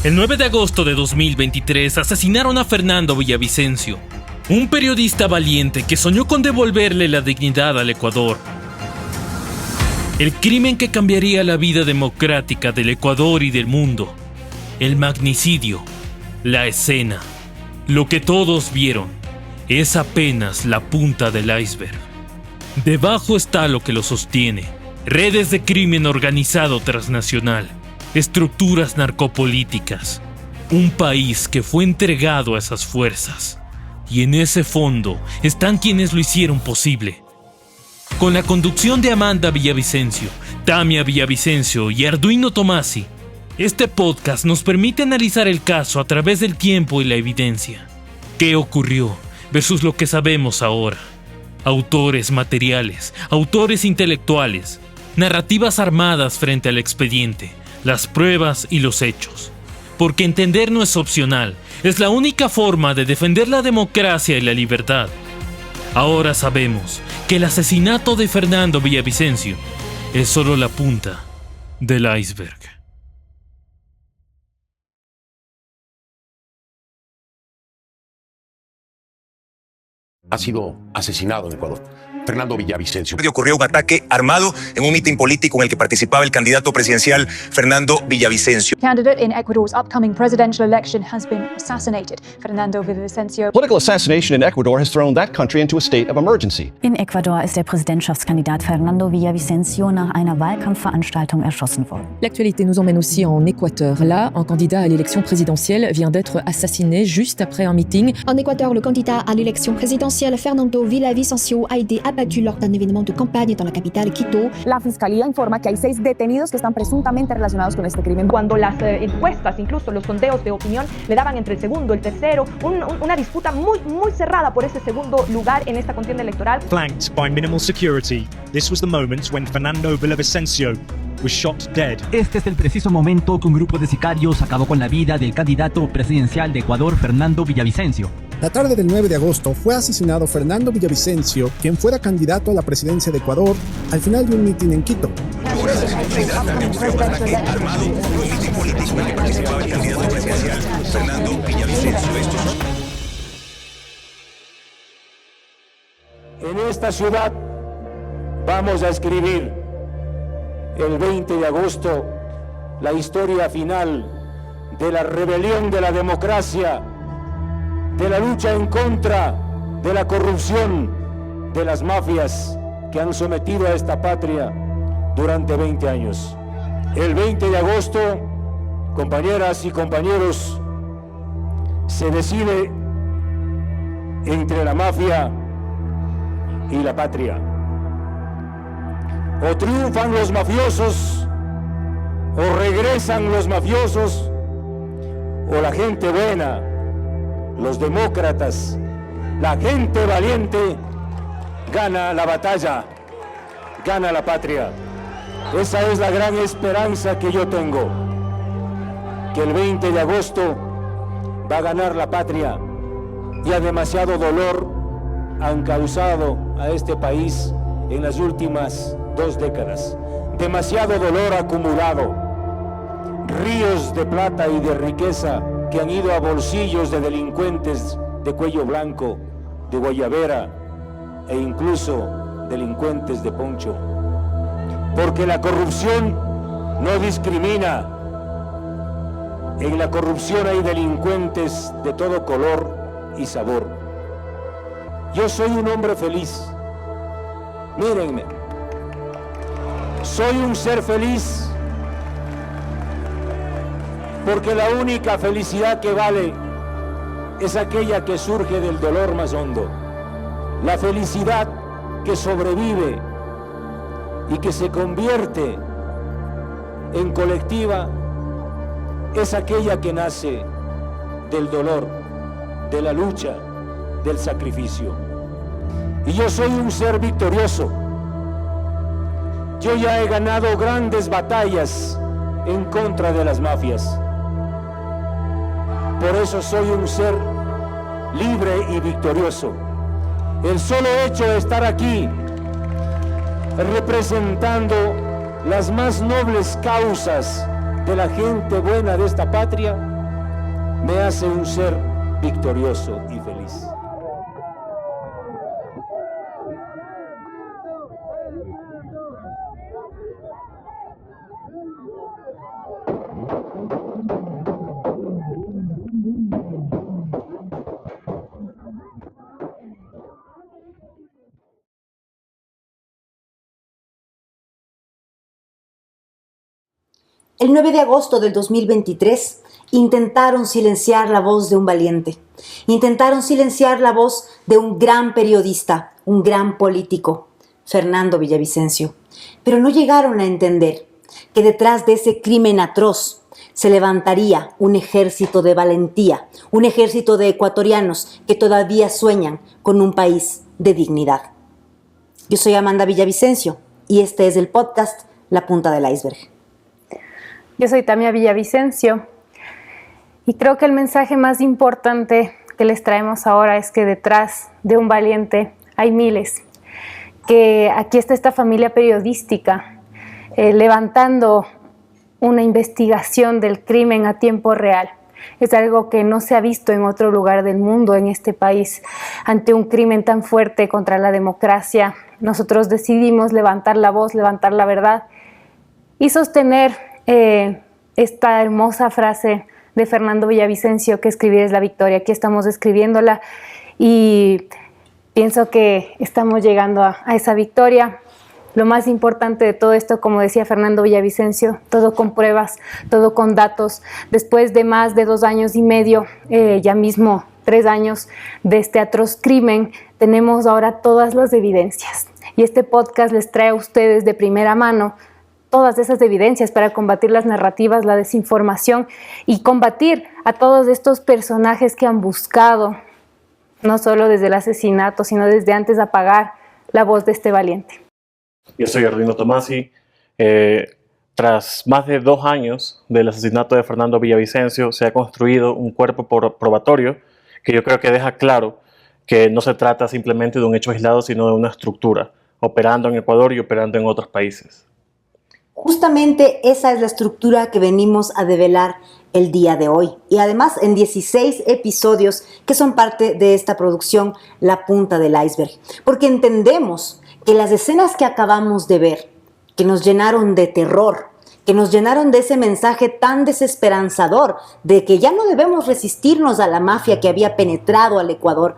El 9 de agosto de 2023 asesinaron a Fernando Villavicencio, un periodista valiente que soñó con devolverle la dignidad al Ecuador. El crimen que cambiaría la vida democrática del Ecuador y del mundo. El magnicidio, la escena. Lo que todos vieron es apenas la punta del iceberg. Debajo está lo que lo sostiene: redes de crimen organizado transnacional, estructuras narcopolíticas, un país que fue entregado a esas fuerzas. Y en ese fondo están quienes lo hicieron posible. Con la conducción de Amanda Villavicencio, Tamia Villavicencio y Arduino Tomasi, este podcast nos permite analizar el caso a través del tiempo y la evidencia. ¿Qué ocurrió versus lo que sabemos ahora? Autores materiales, autores intelectuales, narrativas armadas frente al expediente, las pruebas y los hechos. Porque entender no es opcional, es la única forma de defender la democracia y la libertad. Ahora sabemos que el asesinato de Fernando Villavicencio es solo la punta del iceberg. Ha sido asesinado en Ecuador. Fernando Villavicencio. Ocurrió un ataque armado en un mitin político en el que participaba el candidato presidencial Fernando Villavicencio. Candidate in Ecuador's upcoming presidential election has been assassinated. Fernando Villavicencio. Political assassination in Ecuador has thrown that country into a state of emergency. In Ecuador ist der Präsidentschaftskandidat Fernando Villavicencio nach einer Wahlkampfveranstaltung erschossen worden. L'actualité nous emmène aussi en Équateur. Là, un candidat à l'élection présidentielle vient d'être assassiné juste après un meeting. En Équateur, le candidat à l'élection présidentielle Fernando Villavicencio a été abattu lors d'un événement de campagne dans la capitale Quito. La fiscalía informa que hay 6 detenidos que están presuntamente relacionados con este crimen. Cuando las encuestas, incluso los sondeos de opinión, le daban entre el segundo y el tercero, una disputa muy cerrada por ese segundo lugar en esta contienda electoral. Flanked by minimal security, this was the moment when Fernando Villavicencio was shot dead. Este es el preciso momento que un grupo de sicarios acabó con la vida del candidato presidencial de Ecuador, Fernando Villavicencio. La tarde del 9 de agosto fue asesinado Fernando Villavicencio, quien fuera candidato a la presidencia de Ecuador, al final de un mitin en Quito. En esta ciudad vamos a escribir el 20 de agosto la historia final de la rebelión de la democracia, de la lucha en contra de la corrupción, de las mafias que han sometido a esta patria durante 20 años. El 20 de agosto, compañeras y compañeros, se decide entre la mafia y la patria. O triunfan los mafiosos, o regresan los mafiosos, o la gente buena, los demócratas, la gente valiente, gana la batalla, gana la patria. Esa es la gran esperanza que yo tengo, que el 20 de agosto va a ganar la patria. Ya demasiado dolor han causado a este país en las últimas 2 décadas. Demasiado dolor acumulado, ríos de plata y de riqueza que han ido a bolsillos de delincuentes de cuello blanco, de guayabera e incluso delincuentes de poncho. Porque la corrupción no discrimina. En la corrupción hay delincuentes de todo color y sabor. Yo soy un hombre feliz. Mírenme. Soy un ser feliz. Porque la única felicidad que vale es aquella que surge del dolor más hondo. La felicidad que sobrevive y que se convierte en colectiva es aquella que nace del dolor, de la lucha, del sacrificio. Y yo soy un ser victorioso. Yo ya he ganado grandes batallas en contra de las mafias. Por eso soy un ser libre y victorioso. El solo hecho de estar aquí representando las más nobles causas de la gente buena de esta patria me hace un ser victorioso y feliz. El 9 de agosto del 2023 intentaron silenciar la voz de un valiente, intentaron silenciar la voz de un gran periodista, un gran político, Fernando Villavicencio, pero no llegaron a entender que detrás de ese crimen atroz se levantaría un ejército de valentía, un ejército de ecuatorianos que todavía sueñan con un país de dignidad. Yo soy Amanda Villavicencio y este es el podcast La Punta del Iceberg. Yo soy Tamia Villavicencio y creo que el mensaje más importante que les traemos ahora es que detrás de un valiente hay miles, que aquí está esta familia periodística levantando una investigación del crimen a tiempo real. Es algo que no se ha visto en otro lugar del mundo, en este país. Ante un crimen tan fuerte contra la democracia, nosotros decidimos levantar la voz, levantar la verdad y sostener esta hermosa frase de Fernando Villavicencio, que escribir es la victoria. Aquí estamos escribiéndola y pienso que estamos llegando a esa victoria. Lo más importante de todo esto, como decía Fernando Villavicencio, todo con pruebas, todo con datos. Después de más de 2 años y medio, ya mismo 3 años de este atroz crimen, tenemos ahora todas las evidencias. Y este podcast les trae a ustedes de primera mano todas esas evidencias para combatir las narrativas, la desinformación y combatir a todos estos personajes que han buscado, no solo desde el asesinato, sino desde antes, apagar la voz de este valiente. Yo soy Arduino Tomasi. Tras más de 2 años del asesinato de Fernando Villavicencio, se ha construido un cuerpo probatorio que yo creo que deja claro que no se trata simplemente de un hecho aislado, sino de una estructura, operando en Ecuador y operando en otros países. Justamente esa es la estructura que venimos a develar el día de hoy. Y además en 16 episodios que son parte de esta producción La Punta del Iceberg. Porque entendemos que las escenas que acabamos de ver, que nos llenaron de terror, que nos llenaron de ese mensaje tan desesperanzador de que ya no debemos resistirnos a la mafia que había penetrado al Ecuador.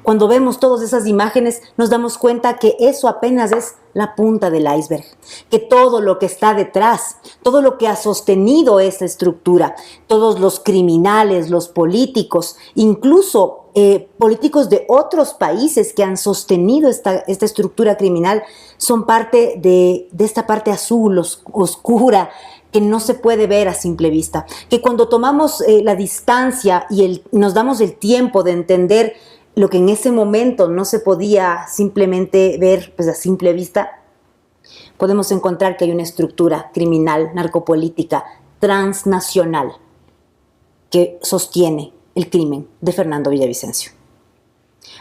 Cuando vemos todas esas imágenes nos damos cuenta que eso apenas es la punta del iceberg, que todo lo que está detrás, todo lo que ha sostenido esa estructura, todos los criminales, los políticos, incluso políticos de otros países que han sostenido esta estructura criminal, son parte de esta parte azul, oscura, que no se puede ver a simple vista. Que cuando tomamos la distancia y nos damos el tiempo de entender lo que en ese momento no se podía simplemente ver pues, a simple vista, podemos encontrar que hay una estructura criminal, narcopolítica, transnacional, que sostiene el crimen de Fernando Villavicencio.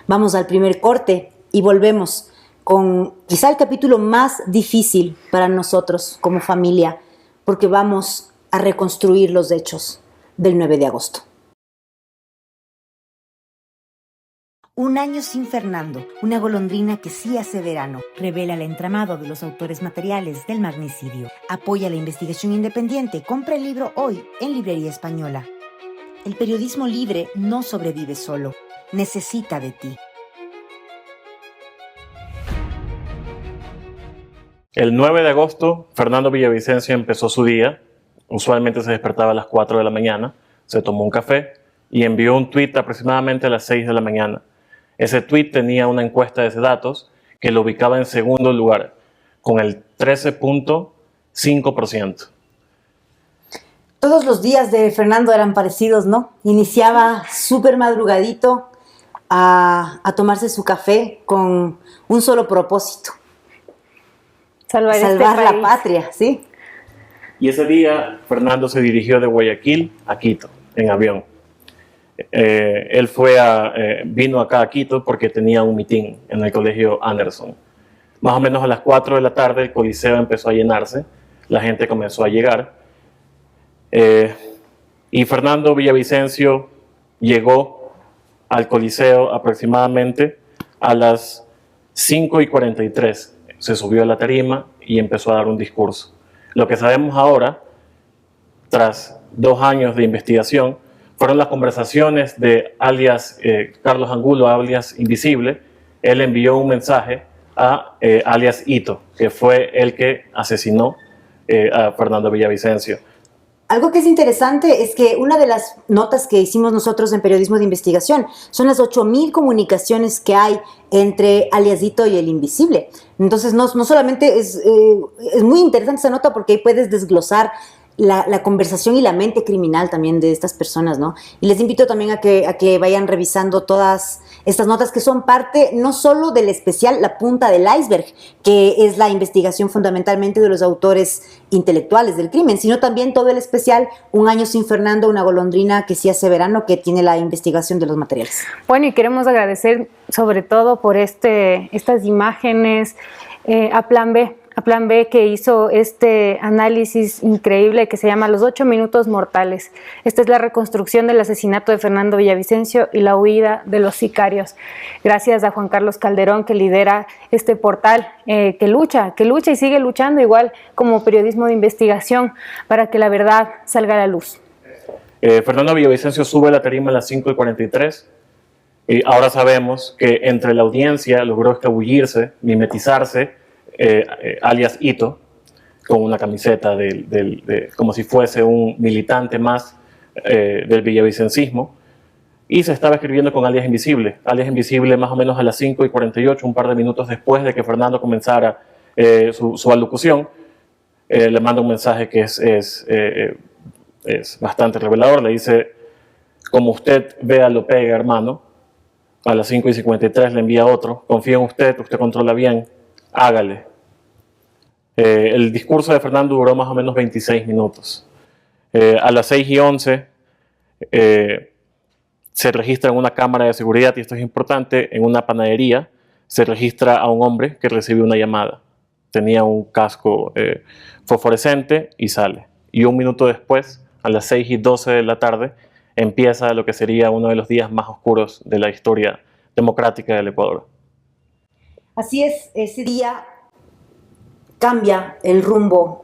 Vamos al primer corte y volvemos con quizá el capítulo más difícil para nosotros como familia, porque vamos a reconstruir los hechos del 9 de agosto. 1 año sin Fernando, una golondrina que sí hace verano, revela el entramado de los autores materiales del magnicidio. Apoya la investigación independiente. Compra el libro hoy en Librería Española. El periodismo libre no sobrevive solo, necesita de ti. El 9 de agosto, Fernando Villavicencio empezó su día. Usualmente se despertaba a las 4 de la mañana, se tomó un café y envió un tuit aproximadamente a las 6 de la mañana. Ese tuit tenía una encuesta de datos que lo ubicaba en segundo lugar, con el 13.5%. Todos los días de Fernando eran parecidos, ¿no? Iniciaba súper madrugadito a tomarse su café con un solo propósito. Salvar la patria, ¿sí? Y ese día, Fernando se dirigió de Guayaquil a Quito, en avión. Él vino acá a Quito porque tenía un mitin en el colegio Anderson. Más o menos a las 4 de la tarde el coliseo empezó a llenarse, la gente comenzó a llegar y Y Fernando Villavicencio llegó al Coliseo aproximadamente a las 5:43. Se subió a la tarima y empezó a dar un discurso. Lo que sabemos ahora, tras 2 años de investigación, fueron las conversaciones de alias Carlos Angulo, alias Invisible. Él envió un mensaje a alias Ito, que fue el que asesinó a Fernando Villavicencio. Algo que es interesante es que una de las notas que hicimos nosotros en periodismo de investigación son las 8,000 comunicaciones que hay entre alias Ito y el Invisible. Entonces no solamente es muy interesante esa nota porque ahí puedes desglosar la conversación y la mente criminal también de estas personas, ¿no? Y les invito también a que vayan revisando todas estas notas que son parte no solo del especial La Punta del Iceberg, que es la investigación fundamentalmente de los autores intelectuales del crimen, sino también todo el especial Un año sin Fernando, una golondrina que sí hace verano, que tiene la investigación de los materiales. Bueno, y queremos agradecer sobre todo por estas imágenes a Plan B, que hizo este análisis increíble que se llama Los 8 minutos mortales. Esta es la reconstrucción del asesinato de Fernando Villavicencio y la huida de los sicarios. Gracias a Juan Carlos Calderón, que lidera este portal, que lucha y sigue luchando igual como periodismo de investigación para que la verdad salga a la luz. Fernando Villavicencio sube a la tarima a las 5:43 y ahora sabemos que entre la audiencia logró escabullirse, mimetizarse, alias Ito, con una camiseta como si fuese un militante más del villavicencismo, y se estaba escribiendo con alias Invisible. Alias Invisible más o menos a las 5:48, un par de minutos después de que Fernando comenzara su alocución, le manda un mensaje que es bastante revelador. Le dice: como usted vea lo pega, hermano. A las 5:53 le envía otro: confío en usted controla bien, hágale. El discurso de Fernando duró más o menos 26 minutos. A las 6:11 se registra en una cámara de seguridad, y esto es importante, en una panadería, se registra a un hombre que recibe una llamada. Tenía un casco fosforescente y sale. Y un minuto después, a las 6:12 de la tarde, empieza lo que sería uno de los días más oscuros de la historia democrática del Ecuador. Así es, ese día cambia el rumbo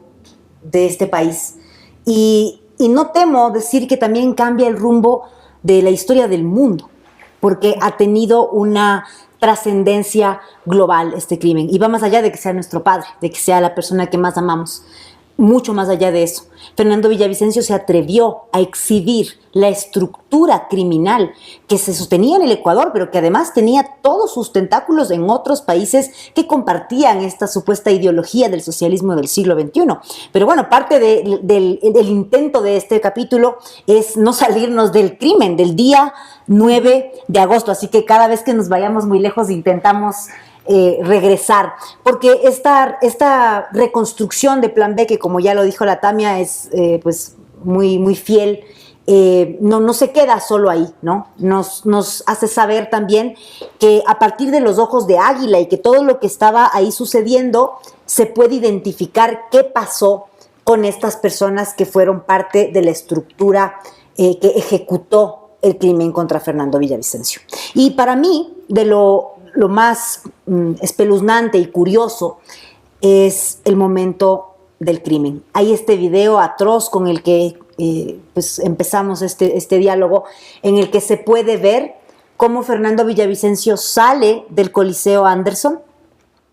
de este país. Y no temo decir que también cambia el rumbo de la historia del mundo, porque ha tenido una trascendencia global este crimen. Y va más allá de que sea nuestro padre, de que sea la persona que más amamos. Mucho más allá de eso. Fernando Villavicencio se atrevió a exhibir la estructura criminal que se sostenía en el Ecuador, pero que además tenía todos sus tentáculos en otros países que compartían esta supuesta ideología del socialismo del siglo XXI. Pero bueno, parte del intento de este capítulo es no salirnos del crimen del día 9 de agosto. Así que cada vez que nos vayamos muy lejos intentamos regresar, porque esta reconstrucción de Plan B, que como ya lo dijo la Tamia, es pues muy fiel, no se queda solo ahí, ¿no? Nos hace saber también que a partir de los ojos de Águila y que todo lo que estaba ahí sucediendo, se puede identificar qué pasó con estas personas que fueron parte de la estructura que ejecutó el crimen contra Fernando Villavicencio. Y para mí, de lo más espeluznante y curioso es el momento del crimen. Hay este video atroz con el que pues empezamos este diálogo, en el que se puede ver cómo Fernando Villavicencio sale del Coliseo Anderson,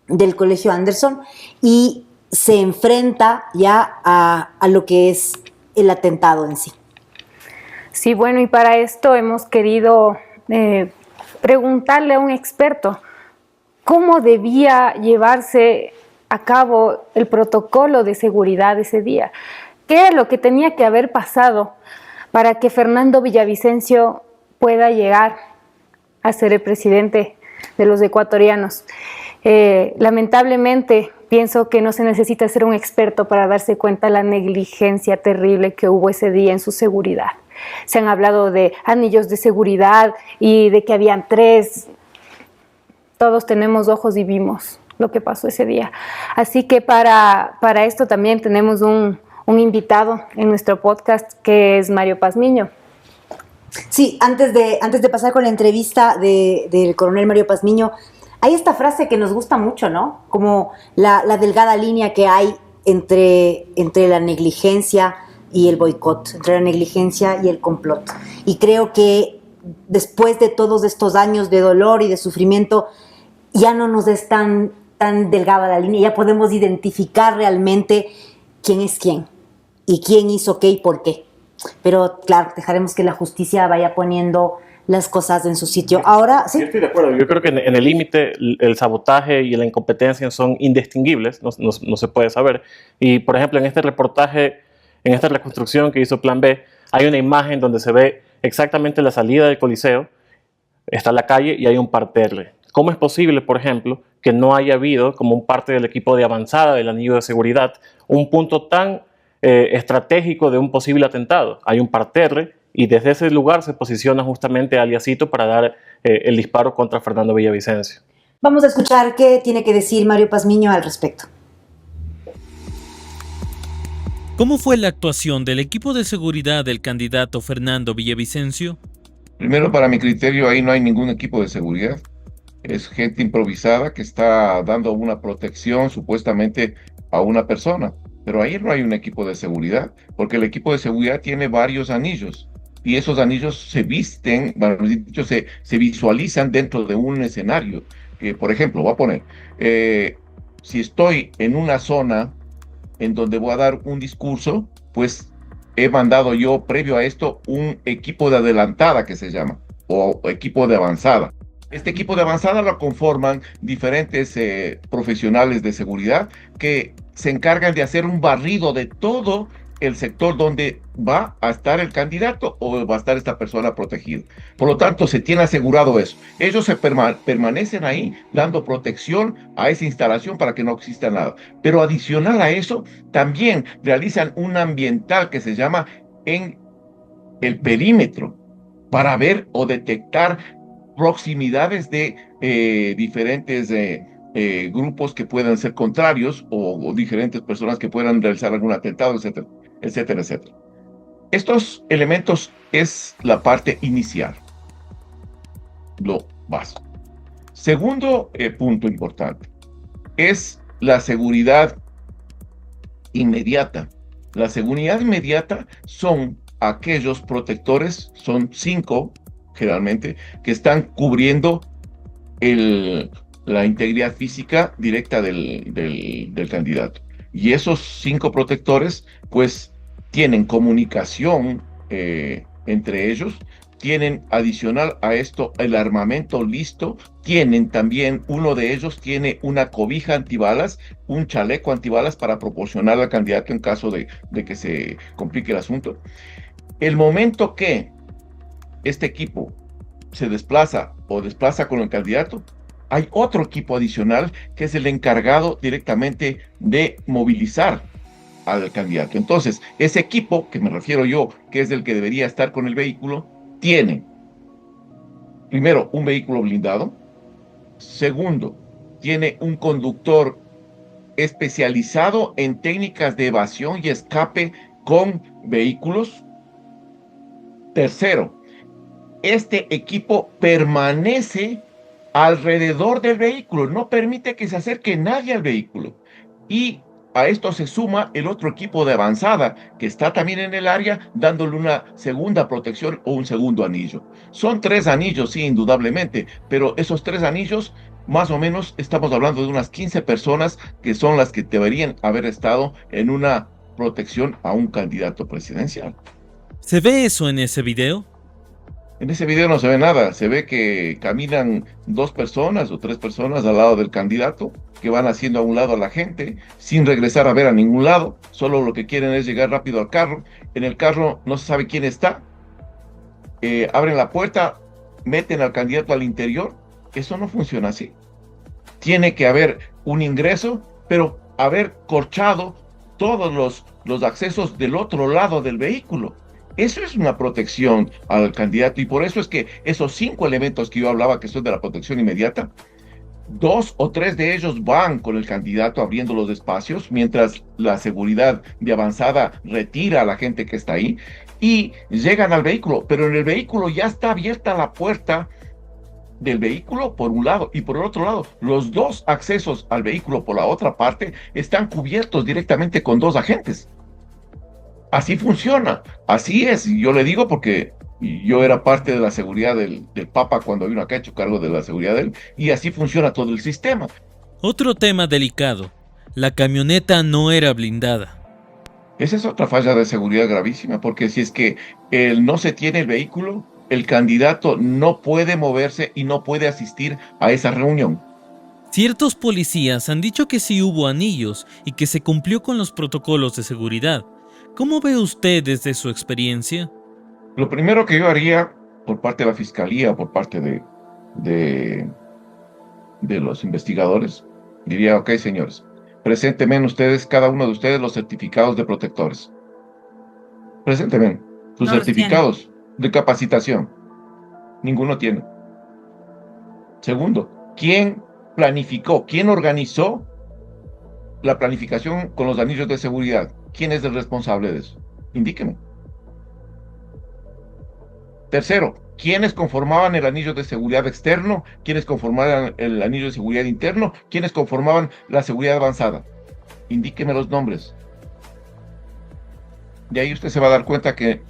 del Colegio Anderson, y se enfrenta ya a lo que es el atentado en sí. Sí, bueno, y para esto hemos querido preguntarle a un experto cómo debía llevarse a cabo el protocolo de seguridad ese día. ¿Qué es lo que tenía que haber pasado para que Fernando Villavicencio pueda llegar a ser el presidente de los ecuatorianos? Lamentablemente, pienso que no se necesita ser un experto para darse cuenta de la negligencia terrible que hubo ese día en su seguridad. Se han hablado de anillos de seguridad y de que habían 3. Todos tenemos ojos y vimos lo que pasó ese día. Así que para esto también tenemos un un invitado en nuestro podcast que es Mario Pazmiño. Sí, antes de pasar con la entrevista del coronel Mario Pazmiño, hay esta frase que nos gusta mucho, ¿no? Como la delgada línea que hay entre la negligencia y el boicot, entre la negligencia y el complot. Y creo que después de todos estos años de dolor y de sufrimiento, ya no nos es tan delgada la línea, ya podemos identificar realmente quién es quién y quién hizo qué y por qué. Pero claro, dejaremos que la justicia vaya poniendo las cosas en su sitio. Ahora, sí. Yo estoy de acuerdo. Yo creo que en el límite el sabotaje y la incompetencia son indistinguibles, no se puede saber. Y, por ejemplo, en este reportaje, en esta reconstrucción que hizo Plan B, hay una imagen donde se ve exactamente la salida del Coliseo, está la calle y hay un parterre. ¿Cómo es posible, por ejemplo, que no haya habido, como un parte del equipo de avanzada del anillo de seguridad, un punto tan estratégico de un posible atentado? Hay un parterre y desde ese lugar se posiciona justamente aliasito para dar el disparo contra Fernando Villavicencio. Vamos a escuchar qué tiene que decir Mario Pazmiño al respecto. ¿Cómo fue la actuación del equipo de seguridad del candidato Fernando Villavicencio? Primero, para mi criterio, ahí no hay ningún equipo de seguridad. Es gente improvisada que está dando una protección supuestamente a una persona. Pero ahí no hay un equipo de seguridad, porque el equipo de seguridad tiene varios anillos. Y esos anillos se visten, bueno, dicho, se visualizan dentro de un escenario. Por ejemplo, voy a poner, si estoy en una zona en donde voy a dar un discurso, pues he mandado yo, previo a esto, un equipo de adelantada que se llama, o equipo de avanzada. Este equipo de avanzada lo conforman diferentes profesionales de seguridad que se encargan de hacer un barrido de todo el sector donde va a estar el candidato o va a estar esta persona protegida. Por lo tanto, se tiene asegurado eso. Ellos se permanecen ahí dando protección a esa instalación para que no exista nada. Pero adicional a eso, también realizan un ambiental que se llama en el perímetro para ver o detectar proximidades de diferentes grupos que puedan ser contrarios o diferentes personas que puedan realizar algún atentado, etcétera, etcétera, etcétera. Estos elementos es la parte inicial, lo básico. Segundo punto importante es la seguridad inmediata. La seguridad inmediata son aquellos protectores, son 5 generalmente, que están cubriendo la integridad física directa del candidato. Y esos 5 protectores, pues, tienen comunicación entre ellos, tienen adicional a esto el armamento listo, tienen también, uno de ellos tiene una cobija antibalas, un chaleco antibalas para proporcionar al candidato en caso de que se complique el asunto. El momento que este equipo se desplaza con el candidato, hay otro equipo adicional que es el encargado directamente de movilizar al candidato. Entonces, ese equipo, que me refiero yo, que es el que debería estar con el vehículo, tiene, primero, un vehículo blindado. Segundo, tiene un conductor especializado en técnicas de evasión y escape con vehículos. Tercero, este equipo permanece alrededor del vehículo, no permite que se acerque nadie al vehículo. Y a esto se suma el otro equipo de avanzada que está también en el área dándole una segunda protección o un segundo anillo. Son 3 anillos, sí, indudablemente, pero esos 3 anillos, más o menos, estamos hablando de unas 15 personas que son las que deberían haber estado en una protección a un candidato presidencial. ¿Se ve eso en ese video? En ese video no se ve nada, se ve que caminan 2 personas o 3 personas al lado del candidato, que van haciendo a un lado a la gente, sin regresar a ver a ningún lado, solo lo que quieren es llegar rápido al carro. En el carro no se sabe quién está, abren la puerta, meten al candidato al interior. Eso no funciona así. Tiene que haber un ingreso, pero haber corchado todos los accesos del otro lado del vehículo. Eso es una protección al candidato, y por eso es que esos 5 elementos que yo hablaba, que son de la protección inmediata, 2 o 3 de ellos van con el candidato abriendo los espacios, mientras la seguridad de avanzada retira a la gente que está ahí, y llegan al vehículo, pero en el vehículo ya está abierta la puerta del vehículo por un lado, y por el otro lado, los 2 accesos al vehículo por la otra parte están cubiertos directamente con 2 agentes. Así funciona, así es, y yo le digo porque yo era parte de la seguridad del Papa cuando vino acá, he hecho cargo de la seguridad de él, y así funciona todo el sistema. Otro tema delicado, la camioneta no era blindada. Esa es otra falla de seguridad gravísima, porque si es que no se tiene el vehículo, el candidato no puede moverse y no puede asistir a esa reunión. Ciertos policías han dicho que sí hubo anillos y que se cumplió con los protocolos de seguridad. ¿Cómo ve usted desde su experiencia? Lo primero que yo haría por parte de la fiscalía, por parte de los investigadores, diría, ok, señores, preséntenme ustedes, cada uno de ustedes, los certificados de protectores. Preséntenme sus certificados de capacitación. Ninguno tiene. Segundo, ¿quién planificó, quién organizó la planificación con los anillos de seguridad? ¿Quién es el responsable de eso? Indíqueme. Tercero, ¿quiénes conformaban el anillo de seguridad externo? ¿Quiénes conformaban el anillo de seguridad interno? ¿Quiénes conformaban la seguridad avanzada? Indíqueme los nombres. De ahí usted se va a dar cuenta que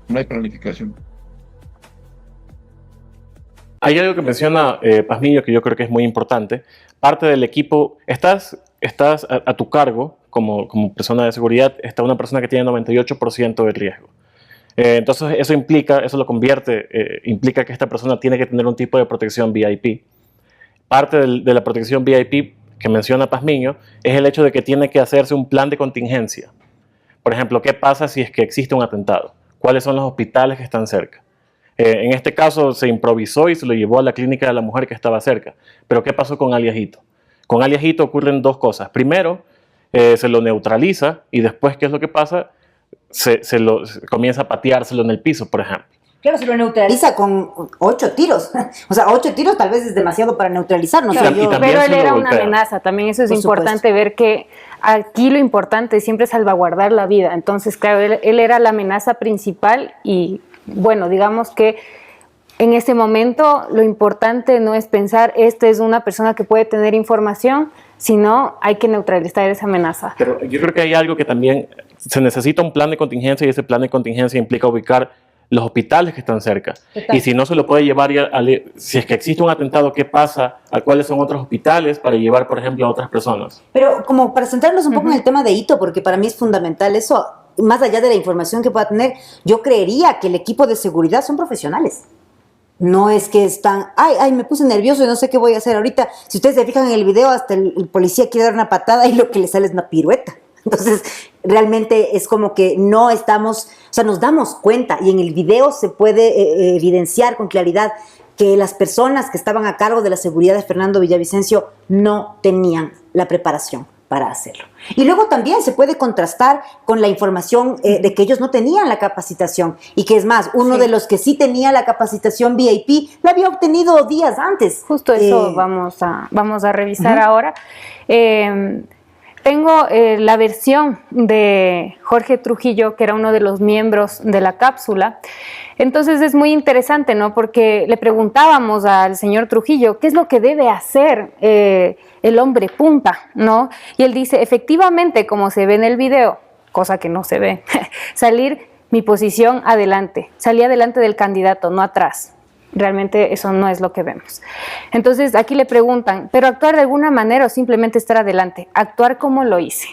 no hay planificación. Hay algo que menciona Pazmiño que yo creo que es muy importante. Parte del equipo, estás a tu cargo como persona de seguridad, está una persona que tiene 98% de riesgo. Entonces eso implica que esta persona tiene que tener un tipo de protección VIP. Parte de la protección VIP que menciona Pazmiño es el hecho de que tiene que hacerse un plan de contingencia. Por ejemplo, ¿qué pasa si es que existe un atentado? ¿Cuáles son los hospitales que están cerca? En este caso se improvisó y se lo llevó a la clínica de la mujer que estaba cerca. Pero ¿qué pasó con Aliajito? Con Aliajito ocurren 2 cosas. Primero, se lo neutraliza y después, ¿qué es lo que pasa? Se comienza a pateárselo en el piso, por ejemplo. Claro, se lo neutraliza con 8 tiros. O sea, 8 tiros tal vez es demasiado para neutralizar. No sé, pero él era una amenaza. También eso es importante ver que aquí lo importante es siempre salvaguardar la vida. Entonces, claro, él era la amenaza principal y, bueno, digamos que en ese momento lo importante no es pensar, esta es una persona que puede tener información, sino hay que neutralizar esa amenaza. Pero yo creo que hay algo que también se necesita un plan de contingencia y ese plan de contingencia implica ubicar los hospitales que están cerca. Total. Y si no se lo puede llevar, si es que existe un atentado, ¿qué pasa? ¿A cuáles son otros hospitales para llevar, por ejemplo, a otras personas? Pero como para centrarnos un poco en el tema de Hito, porque para mí es fundamental eso, más allá de la información que pueda tener, yo creería que el equipo de seguridad son profesionales. No es que están, ay, me puse nervioso y no sé qué voy a hacer ahorita. Si ustedes se fijan en el video, hasta el policía quiere dar una patada y lo que le sale es una pirueta. Entonces, realmente es como que no estamos, o sea, nos damos cuenta y en el video se puede evidenciar con claridad que las personas que estaban a cargo de la seguridad de Fernando Villavicencio no tenían la preparación para hacerlo. Y luego también se puede contrastar con la información de que ellos no tenían la capacitación y que es más, uno de los que sí tenía la capacitación VIP la había obtenido días antes. Justo eso vamos a revisar ahora. Tengo la versión de Jorge Trujillo, que era uno de los miembros de la cápsula. Entonces es muy interesante, ¿no? Porque le preguntábamos al señor Trujillo qué es lo que debe hacer el hombre punta, ¿no? Y él dice, efectivamente, como se ve en el video, cosa que no se ve, salir mi posición adelante, salí adelante del candidato, no atrás. Realmente eso no es lo que vemos. Entonces aquí le preguntan, ¿pero actuar de alguna manera o simplemente estar adelante? Actuar como lo hice.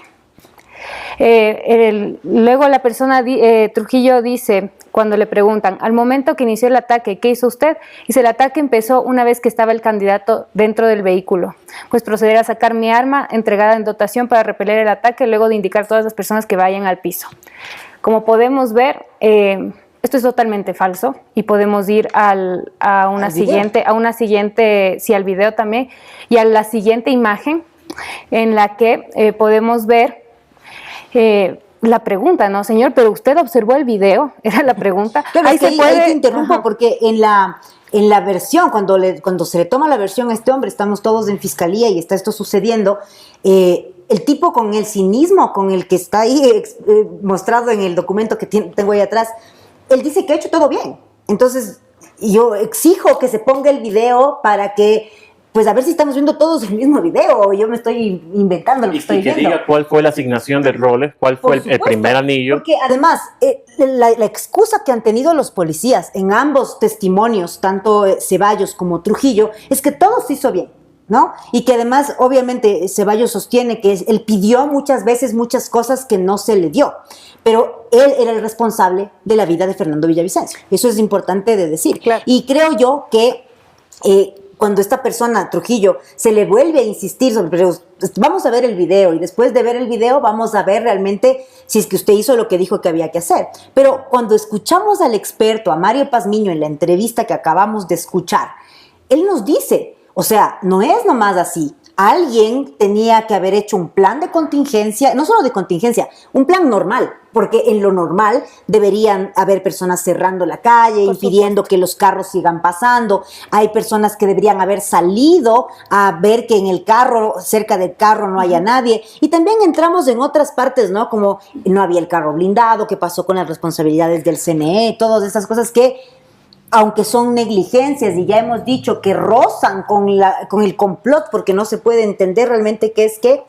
Luego la persona, Trujillo dice, cuando le preguntan, al momento que inició el ataque, ¿qué hizo usted? Dice, el ataque empezó una vez que estaba el candidato dentro del vehículo. Pues proceder a sacar mi arma entregada en dotación para repeler el ataque, luego de indicar a todas las personas que vayan al piso. Como podemos ver, esto es totalmente falso y podemos ir a una siguiente, sí, al video también, y a la siguiente imagen en la que podemos ver la pregunta, ¿no, señor? Pero usted observó el video, era la pregunta. Pero ahí es que se puede... ahí te interrumpo, porque en la versión, cuando se le toma la versión a este hombre, estamos todos en fiscalía y está esto sucediendo, el tipo con el cinismo con el que está ahí mostrado en el documento que tengo ahí atrás, él dice que ha hecho todo bien. Entonces, yo exijo que se ponga el video para que, pues, a ver si estamos viendo todos el mismo video o yo me estoy inventando lo que estoy viendo. Y que diga cuál fue la asignación de roles, cuál fue el primer anillo. Porque además, la excusa que han tenido los policías en ambos testimonios, tanto Ceballos como Trujillo, es que todo se hizo bien, ¿no? Y que además, obviamente, Ceballos sostiene que él pidió muchas veces muchas cosas que no se le dio, pero él era el responsable de la vida de Fernando Villavicencio. Eso es importante de decir. Claro. Y creo yo que cuando esta persona, Trujillo, se le vuelve a insistir sobre, pero vamos a ver el video, y después de ver el video vamos a ver realmente si es que usted hizo lo que dijo que había que hacer. Pero cuando escuchamos al experto, a Mario Pazmiño, en la entrevista que acabamos de escuchar, él nos dice, o sea, no es nomás así. Alguien tenía que haber hecho un plan de contingencia, no solo de contingencia, un plan normal, porque en lo normal deberían haber personas cerrando la calle, impidiendo que los carros sigan pasando. Hay personas que deberían haber salido a ver que en el carro, cerca del carro, no haya nadie. Y también entramos en otras partes, ¿no? Como no había el carro blindado, qué pasó con las responsabilidades del CNE, todas esas cosas que, aunque son negligencias y ya hemos dicho que rozan con el complot, porque no se puede entender realmente qué es, que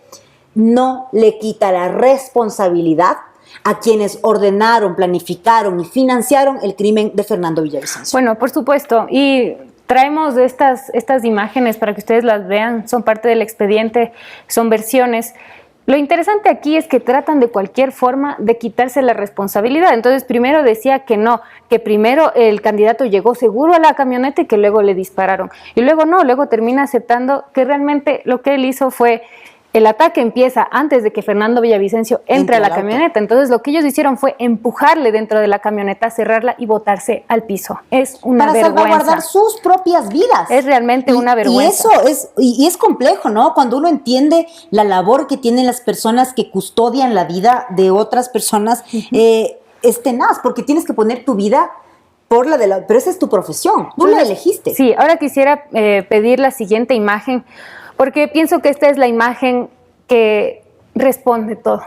no le quita la responsabilidad a quienes ordenaron, planificaron y financiaron el crimen de Fernando Villavicencio. Bueno, por supuesto, y traemos estas imágenes para que ustedes las vean, son parte del expediente, son versiones. Lo interesante aquí es que tratan de cualquier forma de quitarse la responsabilidad. Entonces, primero decía que no, que primero el candidato llegó seguro a la camioneta y que luego le dispararon. Y luego no, luego termina aceptando que realmente lo que él hizo fue, el ataque empieza antes de que Fernando Villavicencio entre a la camioneta. Entonces, lo que ellos hicieron fue empujarle dentro de la camioneta, cerrarla y botarse al piso. Es una vergüenza. Para salvaguardar sus propias vidas. Es realmente una vergüenza. Y es complejo, ¿no? Cuando uno entiende la labor que tienen las personas que custodian la vida de otras personas, es tenaz, porque tienes que poner tu vida por la de la... Pero esa es tu profesión, tú la elegiste. Sí, ahora quisiera pedir la siguiente imagen, porque pienso que esta es la imagen que responde todo,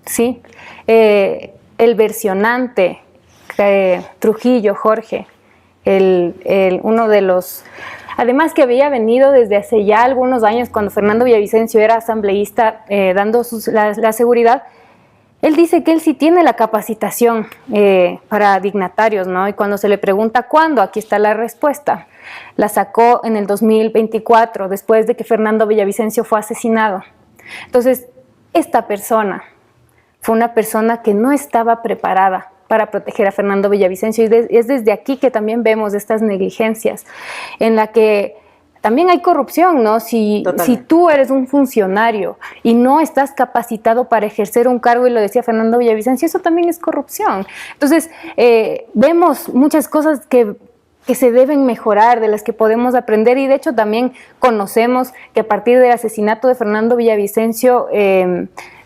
¿sí? El versionante, Trujillo, Jorge, uno de los... Además que había venido desde hace ya algunos años, cuando Fernando Villavicencio era asambleísta, dando la seguridad. Él dice que él sí tiene la capacitación para dignatarios, ¿no? Y cuando se le pregunta cuándo, aquí está la respuesta. La sacó en el 2024, después de que Fernando Villavicencio fue asesinado. Entonces, esta persona fue una persona que no estaba preparada para proteger a Fernando Villavicencio, y es desde aquí que también vemos estas negligencias, en la que también hay corrupción, ¿no? Si tú eres un funcionario y no estás capacitado para ejercer un cargo, y lo decía Fernando Villavicencio, eso también es corrupción. Entonces, vemos muchas cosas que se deben mejorar, de las que podemos aprender, y de hecho también conocemos que a partir del asesinato de Fernando Villavicencio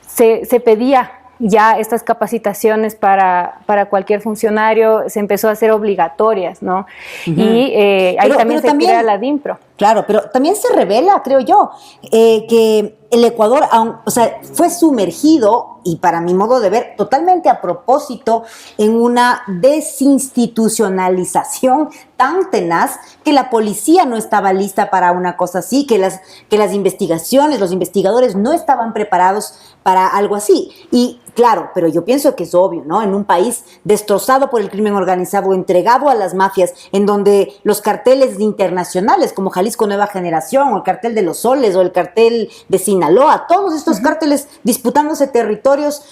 se pedía ya estas capacitaciones para cualquier funcionario, se empezó a hacer obligatorias, ¿no? Y ahí también se crea la DIMPRO. Claro, pero también se revela, creo yo, que el Ecuador, o sea, fue sumergido, y para mi modo de ver, totalmente a propósito, en una desinstitucionalización tan tenaz que la policía no estaba lista para una cosa así, que las investigaciones, los investigadores no estaban preparados para algo así. Y claro, pero yo pienso que es obvio, ¿no? En un país destrozado por el crimen organizado, entregado a las mafias, en donde los carteles internacionales como Jalisco Nueva Generación, o el cartel de los Soles, o el cartel de Sinaloa, todos estos cárteles disputándose territorios,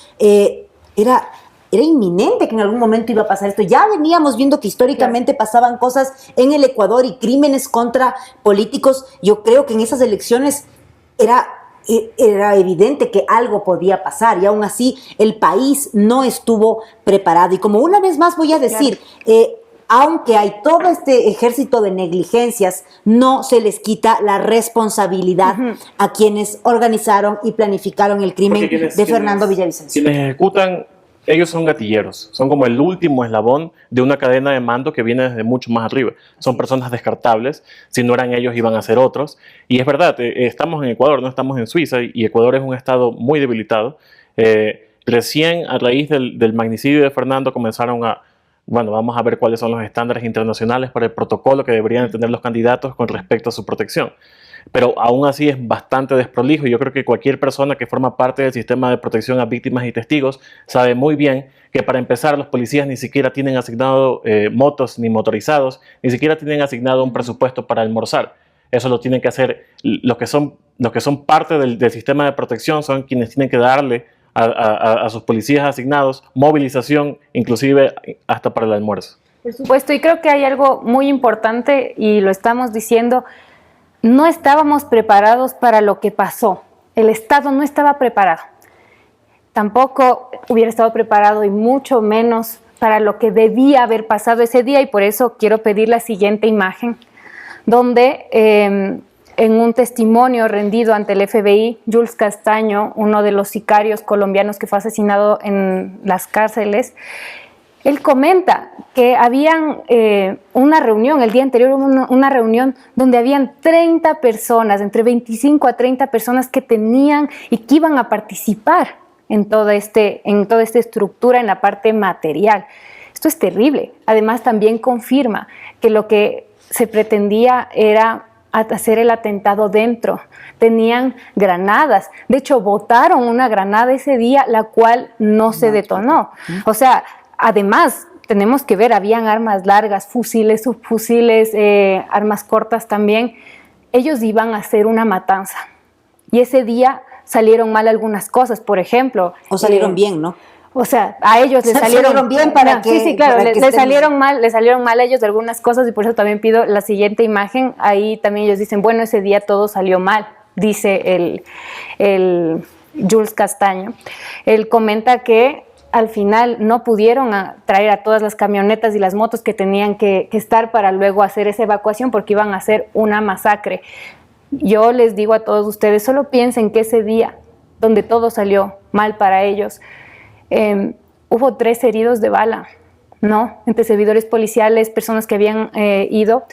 era inminente que en algún momento iba a pasar esto. Ya veníamos viendo que históricamente pasaban cosas en el Ecuador y crímenes contra políticos. Yo creo que en esas elecciones era evidente que algo podía pasar, y aún así el país no estuvo preparado. Y como una vez más voy a decir, aunque hay todo este ejército de negligencias, no se les quita la responsabilidad a quienes organizaron y planificaron el crimen de Fernando Villavicencio. Quienes ejecutan ellos son gatilleros, son como el último eslabón de una cadena de mando que viene desde mucho más arriba. Son personas descartables, si no eran ellos iban a ser otros. Y es verdad, estamos en Ecuador, no estamos en Suiza, y Ecuador es un estado muy debilitado. Recién a raíz del magnicidio de Fernando comenzaron bueno, vamos a ver cuáles son los estándares internacionales para el protocolo que deberían tener los candidatos con respecto a su protección. Pero aún así es bastante desprolijo y yo creo que cualquier persona que forma parte del sistema de protección a víctimas y testigos sabe muy bien que para empezar los policías ni siquiera tienen asignado motos ni motorizados, ni siquiera tienen asignado un presupuesto para almorzar. Eso lo tienen que hacer los que son parte del sistema de protección, son quienes tienen que darle a sus policías asignados movilización, inclusive hasta para el almuerzo. Por supuesto, y creo que hay algo muy importante y lo estamos diciendo. No estábamos preparados para lo que pasó. El Estado no estaba preparado. Tampoco hubiera estado preparado y mucho menos para lo que debía haber pasado ese día, y por eso quiero pedir la siguiente imagen, donde en un testimonio rendido ante el FBI, Jules Castaño, uno de los sicarios colombianos que fue asesinado en las cárceles, él comenta que habían una reunión, el día anterior una reunión donde habían 30 personas, entre 25 a 30 personas que tenían y que iban a participar en toda esta estructura, en la parte material. Esto es terrible. Además, también confirma que lo que se pretendía era hacer el atentado dentro. Tenían granadas. De hecho, botaron una granada ese día, la cual no se detonó. O sea, además, tenemos que ver, habían armas largas, fusiles, subfusiles, armas cortas también. Ellos iban a hacer una matanza. Y ese día salieron mal algunas cosas, por ejemplo. O salieron bien, ¿no? O sea, a ellos les salieron bien para que... Sí, claro, les salieron mal a ellos de algunas cosas, y por eso también pido la siguiente imagen. Ahí también ellos dicen, bueno, ese día todo salió mal, dice el Jules Castaño. Él comenta que al final no pudieron traer a todas las camionetas y las motos que tenían que estar para luego hacer esa evacuación, porque iban a hacer una masacre. Yo les digo a todos ustedes, solo piensen que ese día, donde todo salió mal para ellos, hubo 3 heridos de bala, ¿no? Entre servidores policiales, personas que habían ido,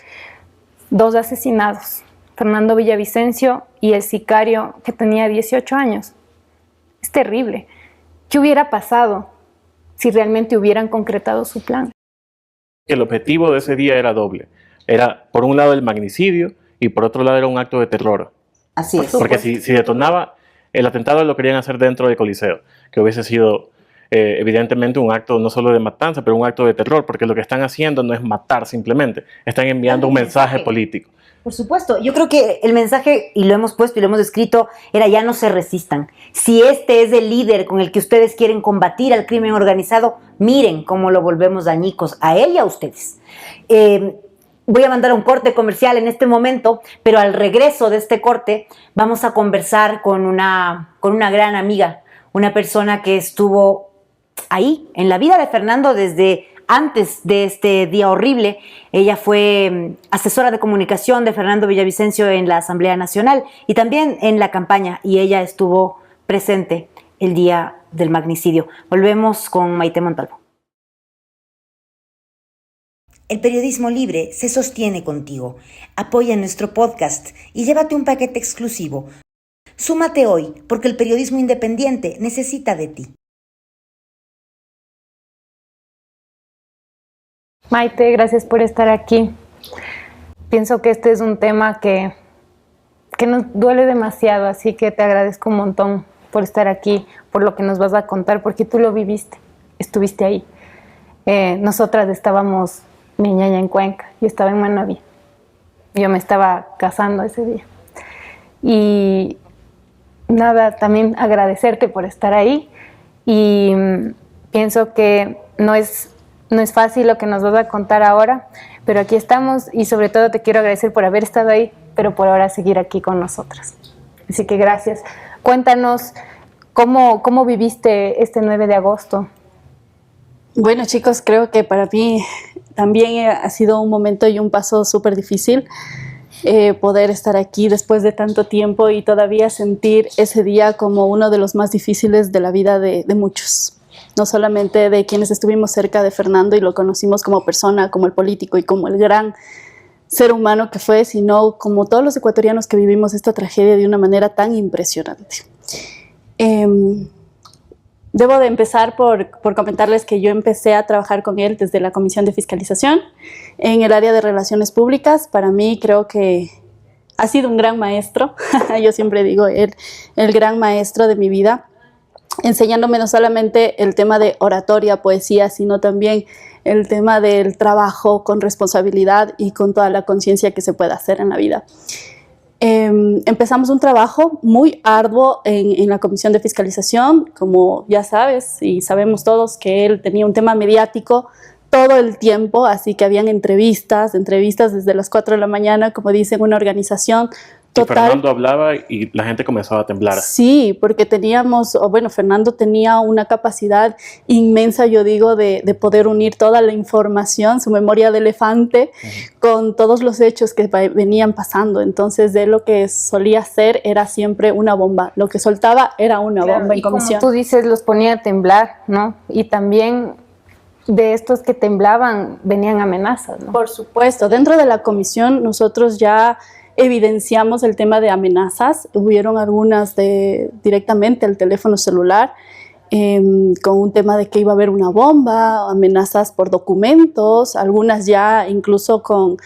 2 asesinados, Fernando Villavicencio y el sicario que tenía 18 años. Es terrible. ¿Qué hubiera pasado si realmente hubieran concretado su plan? El objetivo de ese día era doble. Era, por un lado, el magnicidio y por otro lado era un acto de terror. Así es. Porque si detonaba, el atentado lo querían hacer dentro del Coliseo, que hubiese sido evidentemente un acto no solo de matanza, pero un acto de terror, porque lo que están haciendo no es matar simplemente, están enviando un mensaje político. Por supuesto, yo creo que el mensaje, y lo hemos puesto y lo hemos escrito, era ya no se resistan. Si este es el líder con el que ustedes quieren combatir al crimen organizado, miren cómo lo volvemos dañicos a él y a ustedes. Voy a mandar un corte comercial en este momento, pero al regreso de este corte vamos a conversar con una gran amiga, una persona que estuvo ahí en la vida de Fernando desde antes de este día horrible. Ella fue asesora de comunicación de Fernando Villavicencio en la Asamblea Nacional y también en la campaña, y ella estuvo presente el día del magnicidio. Volvemos con Maite Montalvo. El periodismo libre se sostiene contigo. Apoya nuestro podcast y llévate un paquete exclusivo. Súmate hoy, porque el periodismo independiente necesita de ti. Maite, gracias por estar aquí. Pienso que este es un tema que nos duele demasiado, así que te agradezco un montón por estar aquí, por lo que nos vas a contar, porque tú lo viviste, estuviste ahí. Nosotras estábamos, mi ñaña en Cuenca, yo estaba en Manaví. Yo me estaba casando ese día. Y nada, también agradecerte por estar ahí, y pienso que no es fácil lo que nos vas a contar ahora, pero aquí estamos, y sobre todo te quiero agradecer por haber estado ahí, pero por ahora seguir aquí con nosotras. Así que gracias. Cuéntanos cómo viviste este 9 de agosto. Bueno, chicos, creo que para mí también ha sido un momento y un paso súper difícil poder estar aquí después de tanto tiempo y todavía sentir ese día como uno de los más difíciles de la vida de muchos. no solamente de quienes estuvimos cerca de Fernando y lo conocimos como persona, como el político y como el gran ser humano que fue, sino como todos los ecuatorianos que vivimos esta tragedia de una manera tan impresionante. Debo de empezar por comentarles que yo empecé a trabajar con él desde la Comisión de Fiscalización en el área de Relaciones Públicas. Para mí creo que ha sido un gran maestro, yo siempre digo el gran maestro de mi vida, enseñándome no solamente el tema de oratoria, poesía, sino también el tema del trabajo con responsabilidad y con toda la conciencia que se puede hacer en la vida. Empezamos un trabajo muy arduo en la Comisión de Fiscalización, como ya sabes y sabemos todos que él tenía un tema mediático todo el tiempo, así que habían entrevistas desde las 4 de la mañana, como dicen, una organización total. Y Fernando hablaba y la gente comenzaba a temblar. Sí, porque Fernando tenía una capacidad inmensa, yo digo, de poder unir toda la información, su memoria de elefante, con todos los hechos que venían pasando. Entonces, de lo que solía hacer era siempre una bomba. Lo que soltaba era una bomba en comisión. Como tú dices, los ponía a temblar, ¿no? Y también de estos que temblaban venían amenazas, ¿no? Por supuesto. Dentro de la comisión nosotros ya evidenciamos el tema de amenazas. Hubieron algunas directamente al teléfono celular, con un tema de que iba a haber una bomba, amenazas por documentos, algunas ya incluso con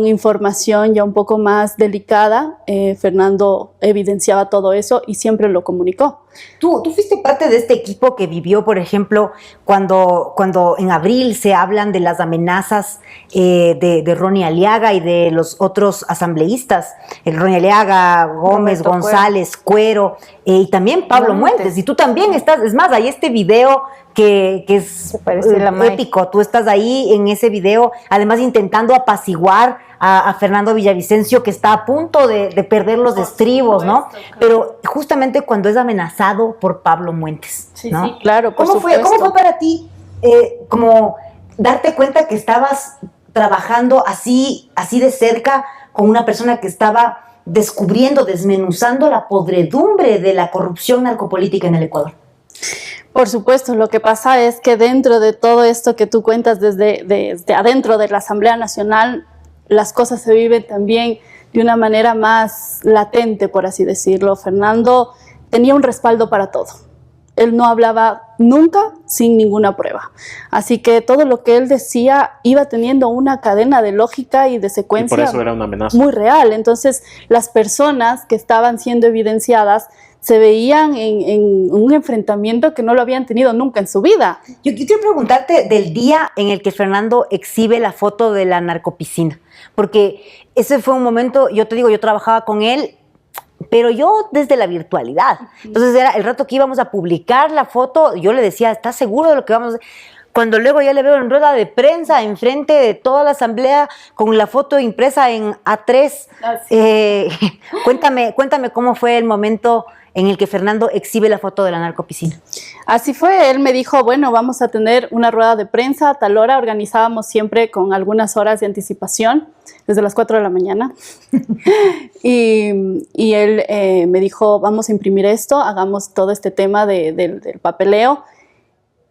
información ya un poco más delicada. Fernando evidenciaba todo eso y siempre lo comunicó. Tú fuiste parte de este equipo que vivió, por ejemplo, cuando en abril se hablan de las amenazas de Ronnie Aliaga y de los otros asambleístas, el Ronnie Aliaga, Gómez, González, Cuero, y también Pablo Muentes. Y tú también estás, es más, hay este video que es épico. Tú estás ahí en ese video, además intentando apaciguar a Fernando Villavicencio, que está a punto de perder los estribos, ¿no? Pero justamente cuando es amenazado por Pablo Muentes, ¿no? Sí, claro, por ¿Cómo fue para ti como darte cuenta que estabas trabajando así de cerca con una persona que estaba desmenuzando la podredumbre de la corrupción narcopolítica en el Ecuador? Por supuesto, lo que pasa es que dentro de todo esto que tú cuentas desde adentro de la Asamblea Nacional, las cosas se viven también de una manera más latente, por así decirlo. Fernando tenía un respaldo para todo. Él no hablaba nunca sin ninguna prueba. Así que todo lo que él decía iba teniendo una cadena de lógica y de secuencia. Y por eso era una amenaza. Muy real. Entonces, las personas que estaban siendo evidenciadas se veían en un enfrentamiento que no lo habían tenido nunca en su vida. Yo quiero preguntarte del día en el que Fernando exhibe la foto de la narcopiscina, porque ese fue un momento, yo te digo, yo trabajaba con él, pero yo desde la virtualidad. Entonces era el rato que íbamos a publicar la foto, yo le decía, ¿estás seguro de lo que vamos a hacer? Cuando luego ya le veo en rueda de prensa, enfrente de toda la asamblea, con la foto impresa en A3, cuéntame cómo fue el momento en el que Fernando exhibe la foto de la narcopiscina. Así fue, él me dijo, bueno, vamos a tener una rueda de prensa a tal hora. Organizábamos siempre con algunas horas de anticipación, desde las 4 de la mañana. y él me dijo, vamos a imprimir esto, hagamos todo este tema del papeleo.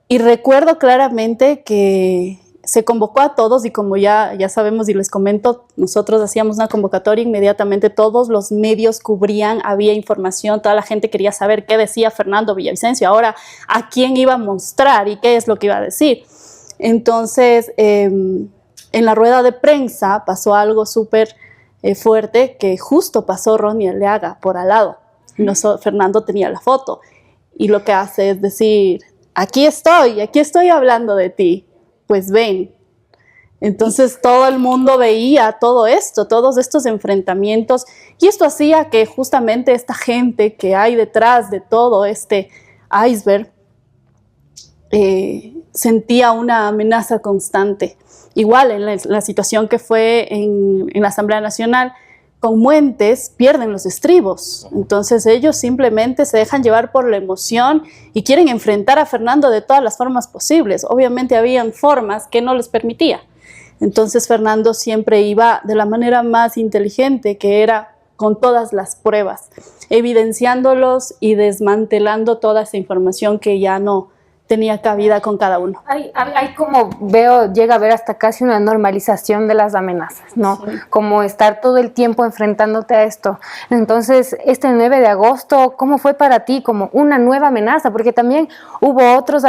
Y recuerdo claramente que se convocó a todos y como ya sabemos y les comento, nosotros hacíamos una convocatoria, inmediatamente todos los medios cubrían, había información, toda la gente quería saber qué decía Fernando Villavicencio, ahora a quién iba a mostrar y qué es lo que iba a decir. Entonces, en la rueda de prensa pasó algo súper fuerte, que justo pasó Ronnie Aliaga por al lado. Fernando tenía la foto y lo que hace es decir, aquí estoy hablando de ti. Pues ven. Entonces todo el mundo veía todo esto, todos estos enfrentamientos, y esto hacía que justamente esta gente que hay detrás de todo este iceberg sentía una amenaza constante. Igual en la situación que fue en la Asamblea Nacional, con Muentes pierden los estribos. Entonces ellos simplemente se dejan llevar por la emoción y quieren enfrentar a Fernando de todas las formas posibles. Obviamente habían formas que no les permitía. Entonces Fernando siempre iba de la manera más inteligente, que era con todas las pruebas, evidenciándolos y desmantelando toda esa información que ya no tenía cabida con cada uno. Hay como veo, llega a ver hasta casi una normalización de las amenazas, ¿no? Sí. Como estar todo el tiempo enfrentándote a esto. Entonces, este 9 de agosto, ¿cómo fue para ti? Como una nueva amenaza, porque también hubo otros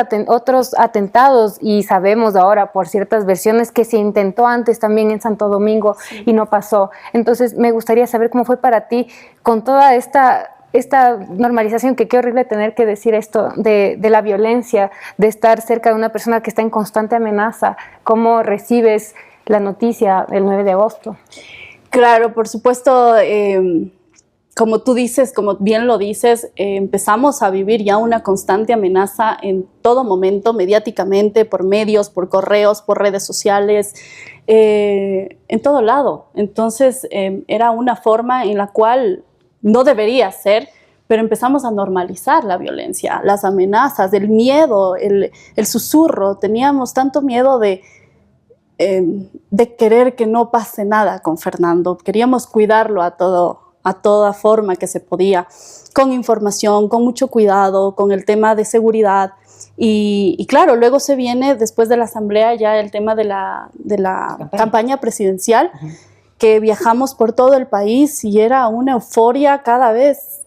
atentados y sabemos ahora por ciertas versiones que se intentó antes también en Santo Domingo y no pasó. Entonces, me gustaría saber cómo fue para ti con toda esta normalización, que qué horrible tener que decir esto de la violencia, de estar cerca de una persona que está en constante amenaza. ¿Cómo recibes la noticia del 9 de agosto? Claro, por supuesto, como tú dices, como bien lo dices, empezamos a vivir ya una constante amenaza en todo momento, mediáticamente, por medios, por correos, por redes sociales, en todo lado. Entonces, era una forma en la cual no debería ser, pero empezamos a normalizar la violencia, las amenazas, el miedo, el susurro. Teníamos tanto miedo de querer que no pase nada con Fernando. Queríamos cuidarlo a toda forma que se podía, con información, con mucho cuidado, con el tema de seguridad. Y claro, luego se viene, después de la asamblea, ya el tema de la campaña presidencial, que viajamos por todo el país y era una euforia cada vez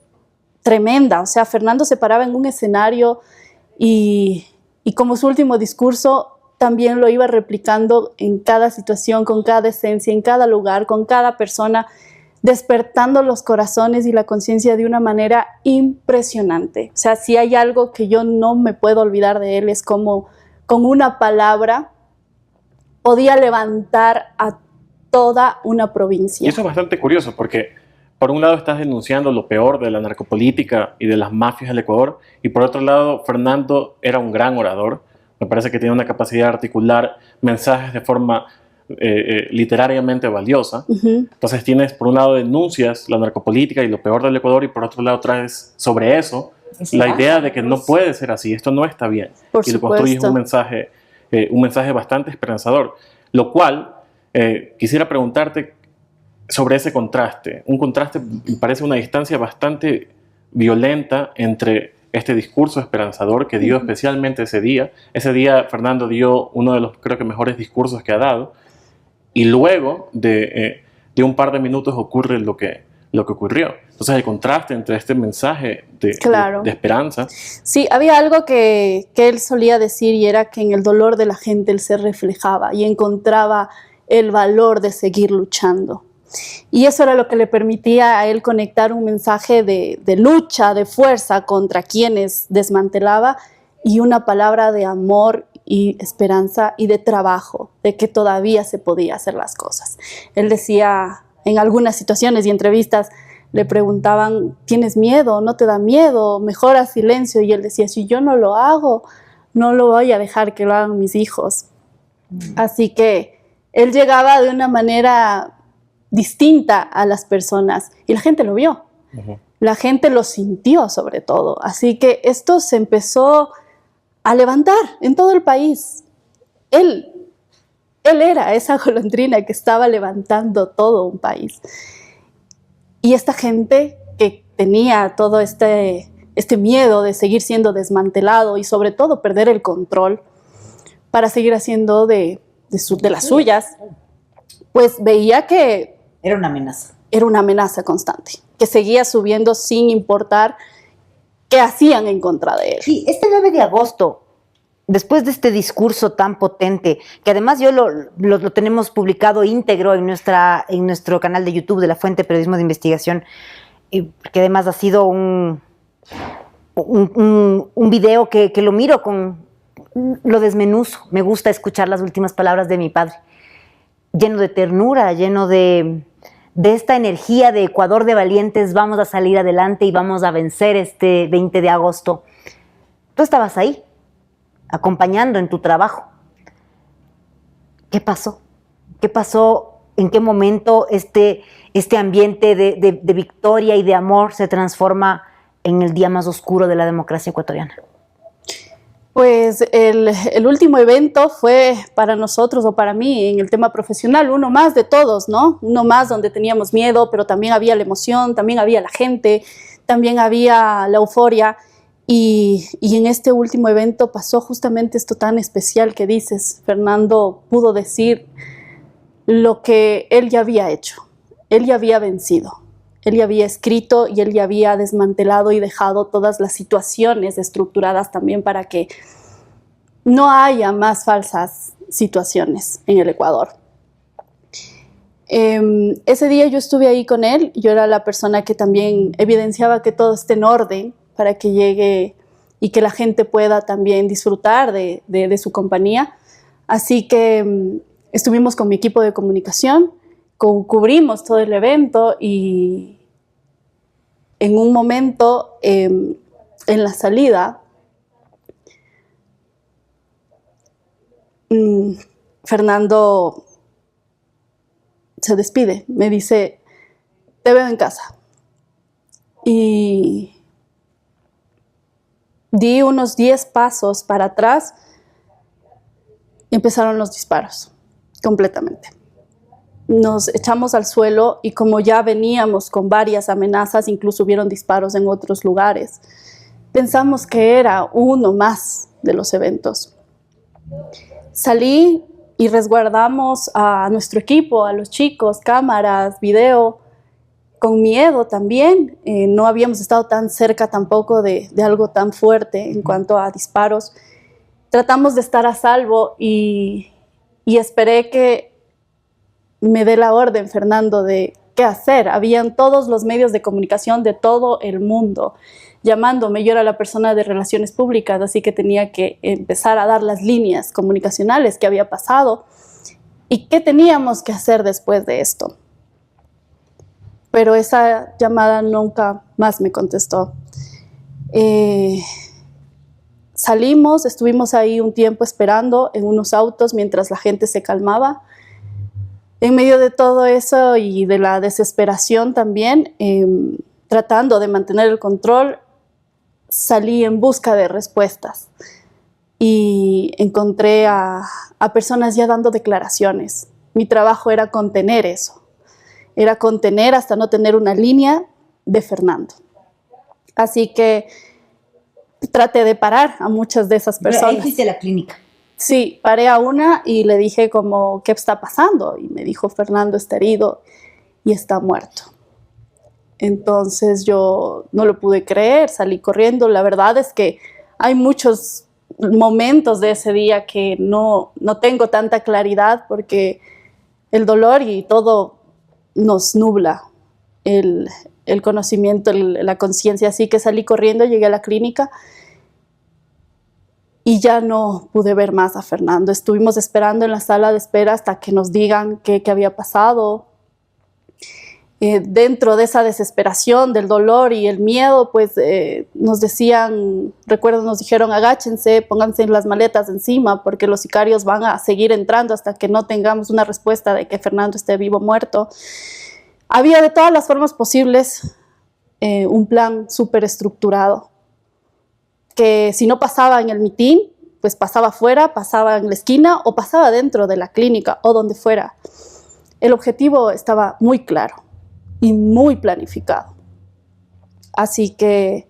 tremenda. O sea, Fernando se paraba en un escenario y como su último discurso también lo iba replicando en cada situación, con cada esencia, en cada lugar, con cada persona, despertando los corazones y la conciencia de una manera impresionante. O sea, si hay algo que yo no me puedo olvidar de él, es como con una palabra podía levantar a toda una provincia. Y eso es bastante curioso porque por un lado estás denunciando lo peor de la narcopolítica y de las mafias del Ecuador, y por otro lado Fernando era un gran orador. Me parece que tiene una capacidad de articular mensajes de forma literariamente valiosa. Entonces tienes, por un lado, denuncias la narcopolítica y lo peor del Ecuador, y por otro lado traes sobre eso la idea de que no puede ser así, esto no está bien. Y lo construyes un mensaje bastante esperanzador, lo cual quisiera preguntarte sobre ese contraste. Un contraste, me parece, una distancia bastante violenta entre este discurso esperanzador que dio especialmente ese día. Ese día Fernando dio uno de los, creo que, mejores discursos que ha dado, y luego de un par de minutos ocurre lo que ocurrió. Entonces el contraste entre este mensaje de esperanza. Sí, había algo que él solía decir, y era que en el dolor de la gente él se reflejaba y encontraba el valor de seguir luchando. Y eso era lo que le permitía a él conectar un mensaje de lucha, de fuerza contra quienes desmantelaba, y una palabra de amor y esperanza y de trabajo, de que todavía se podía hacer las cosas. Él decía en algunas situaciones y entrevistas, le preguntaban, ¿tienes miedo? ¿No te da miedo? Mejor haz silencio. Y él decía, si yo no lo hago, no lo voy a dejar que lo hagan mis hijos. Así que él llegaba de una manera distinta a las personas y la gente lo vio. La gente lo sintió sobre todo. Así que esto se empezó a levantar en todo el país. Él era esa golondrina que estaba levantando todo un país. Y esta gente que tenía todo este miedo de seguir siendo desmantelado y sobre todo perder el control para seguir haciendo de las suyas, pues veía que era una amenaza. Era una amenaza constante, que seguía subiendo sin importar qué hacían en contra de él. Sí, este 9 de agosto, después de este discurso tan potente, que además yo lo tenemos publicado íntegro en nuestro canal de YouTube de La Fuente Periodismo de Investigación, que además ha sido un video que lo miro lo desmenuzo. Me gusta escuchar las últimas palabras de mi padre, lleno de ternura, lleno de esta energía de Ecuador de valientes, vamos a salir adelante y vamos a vencer este 20 de agosto. Tú estabas ahí, acompañando en tu trabajo. ¿Qué pasó? ¿Qué pasó? ¿En qué momento este ambiente de victoria y de amor se transforma en el día más oscuro de la democracia ecuatoriana? Pues el último evento fue para nosotros, o para mí, en el tema profesional, uno más de todos, ¿no? Uno más donde teníamos miedo, pero también había la emoción, también había la gente, también había la euforia. Y en este último evento pasó justamente esto tan especial que dices. Fernando pudo decir lo que él ya había hecho. Él ya había vencido. Él ya había escrito y él ya había desmantelado y dejado todas las situaciones estructuradas también para que no haya más falsas situaciones en el Ecuador. Ese día yo estuve ahí con él. Yo era la persona que también evidenciaba que todo esté en orden para que llegue y que la gente pueda también disfrutar de su compañía. Así que estuvimos con mi equipo de comunicación, cubrimos todo el evento y en un momento, en la salida, Fernando se despide, me dice, te veo en casa. Y di unos 10 pasos para atrás y empezaron los disparos, completamente. Nos echamos al suelo y como ya veníamos con varias amenazas, incluso hubieron disparos en otros lugares, pensamos que era uno más de los eventos. Salí y resguardamos a nuestro equipo, a los chicos, cámaras, video, con miedo también. No habíamos estado tan cerca tampoco de algo tan fuerte en cuanto a disparos. Tratamos de estar a salvo y esperé que me dé la orden, Fernando, de qué hacer. Habían todos los medios de comunicación de todo el mundo llamándome. Yo era la persona de relaciones públicas, así que tenía que empezar a dar las líneas comunicacionales, qué había pasado y qué teníamos que hacer después de esto. Pero esa llamada nunca más me contestó. Salimos, estuvimos ahí un tiempo esperando en unos autos mientras la gente se calmaba. En medio de todo eso y de la desesperación también, tratando de mantener el control, salí en busca de respuestas y encontré a personas ya dando declaraciones. Mi trabajo era contener eso, era contener hasta no tener una línea de Fernando. Así que traté de parar a muchas de esas personas. Ahí fuiste a la clínica. Sí, paré a una y le dije como, ¿qué está pasando? Y me dijo, Fernando está herido y está muerto. Entonces yo no lo pude creer, salí corriendo. La verdad es que hay muchos momentos de ese día que no tengo tanta claridad porque el dolor y todo nos nubla el conocimiento, la conciencia. Así que salí corriendo, llegué a la clínica y ya no pude ver más a Fernando. Estuvimos esperando en la sala de espera hasta que nos digan qué había pasado. Dentro de esa desesperación, del dolor y el miedo, pues nos decían, recuerdo, nos dijeron, agáchense, pónganse las maletas encima, porque los sicarios van a seguir entrando hasta que no tengamos una respuesta de que Fernando esté vivo o muerto. Había de todas las formas posibles un plan súper estructurado, que si no pasaba en el mitin, pues pasaba afuera, pasaba en la esquina o pasaba dentro de la clínica o donde fuera. El objetivo estaba muy claro y muy planificado. Así que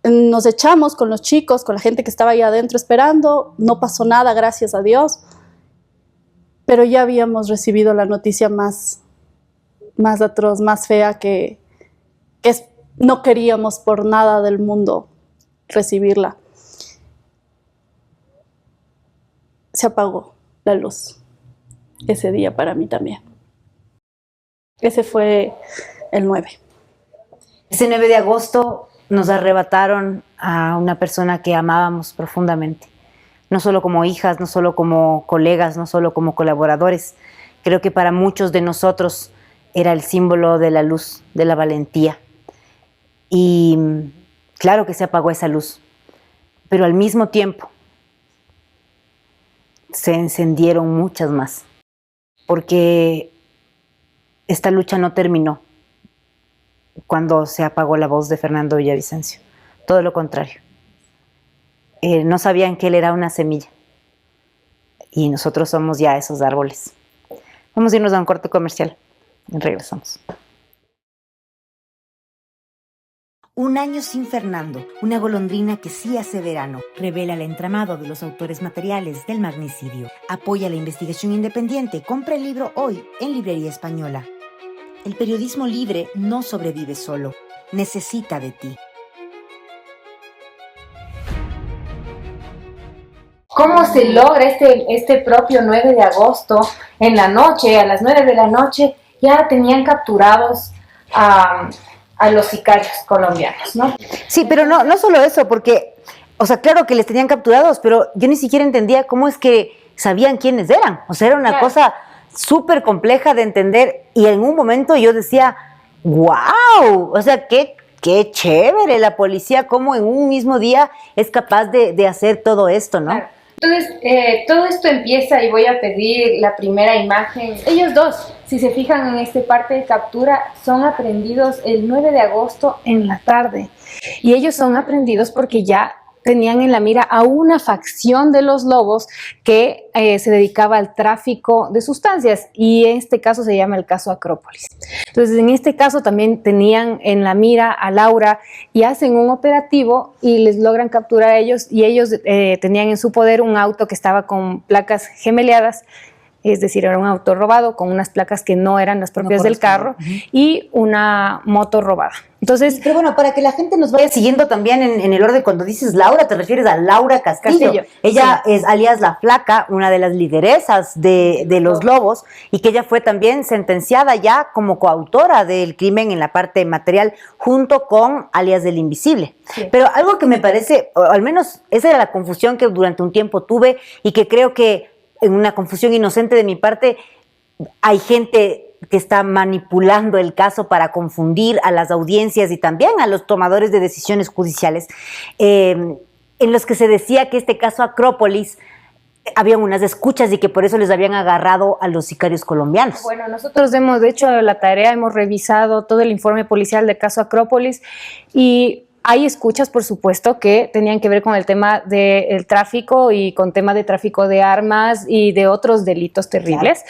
nos echamos con los chicos, con la gente que estaba ahí adentro esperando. No pasó nada, gracias a Dios. Pero ya habíamos recibido la noticia más atroz, más fea que no queríamos por nada del mundo recibirla. Se apagó la luz ese día para mí también. Ese fue el 9. Ese 9 de agosto nos arrebataron a una persona que amábamos profundamente. No solo como hijas, no solo como colegas, no solo como colaboradores. Creo que para muchos de nosotros era el símbolo de la luz, de la valentía. Y claro que se apagó esa luz, pero al mismo tiempo se encendieron muchas más, porque esta lucha no terminó cuando se apagó la voz de Fernando Villavicencio. Todo lo contrario. No sabían que él era una semilla y nosotros somos ya esos árboles. Vamos a irnos a un corte comercial y regresamos. Un año sin Fernando, una golondrina que sí hace verano, revela el entramado de los autores materiales del magnicidio. Apoya la investigación independiente. Compra el libro hoy en Librería Española. El periodismo libre no sobrevive solo, necesita de ti. ¿Cómo se logra este propio 9 de agosto en la noche, a las 9 de la noche, ya tenían capturados a los sicarios colombianos, ¿no? Sí, pero no solo eso, porque, o sea, claro que les tenían capturados, pero yo ni siquiera entendía cómo es que sabían quiénes eran. O sea, era una cosa súper compleja de entender, y en un momento yo decía, wow, o sea, qué chévere la policía, cómo en un mismo día es capaz de hacer todo esto, ¿no? Claro. Entonces, todo esto empieza, y voy a pedir la primera imagen. Ellos dos, si se fijan en esta parte de captura, son aprehendidos el 9 de agosto en la tarde. Y ellos son aprehendidos porque ya tenían en la mira a una facción de los lobos que se dedicaba al tráfico de sustancias, y en este caso se llama el caso Acrópolis. Entonces, en este caso también tenían en la mira a Laura, y hacen un operativo y les logran capturar a ellos, y ellos tenían en su poder un auto que estaba con placas gemeleadas, es decir, era un auto robado con unas placas que no eran las propias del carro, y una moto robada. Entonces, pero bueno, para que la gente nos vaya siguiendo también en el orden, cuando dices Laura, te refieres a Laura Castillo. Ella es alias La Flaca, una de las lideresas de los lobos, y que ella fue también sentenciada ya como coautora del crimen en la parte material, junto con alias del Invisible. Sí. Pero algo que me parece, o al menos esa era la confusión que durante un tiempo tuve, y que creo que en una confusión inocente de mi parte, hay gente que está manipulando el caso para confundir a las audiencias y también a los tomadores de decisiones judiciales, en los que se decía que este caso Acrópolis habían unas escuchas y que por eso les habían agarrado a los sicarios colombianos. Bueno, nosotros hemos hecho la tarea, hemos revisado todo el informe policial del caso Acrópolis, y hay escuchas, por supuesto, que tenían que ver con el tema del tráfico y con tema de tráfico de armas y de otros delitos terribles.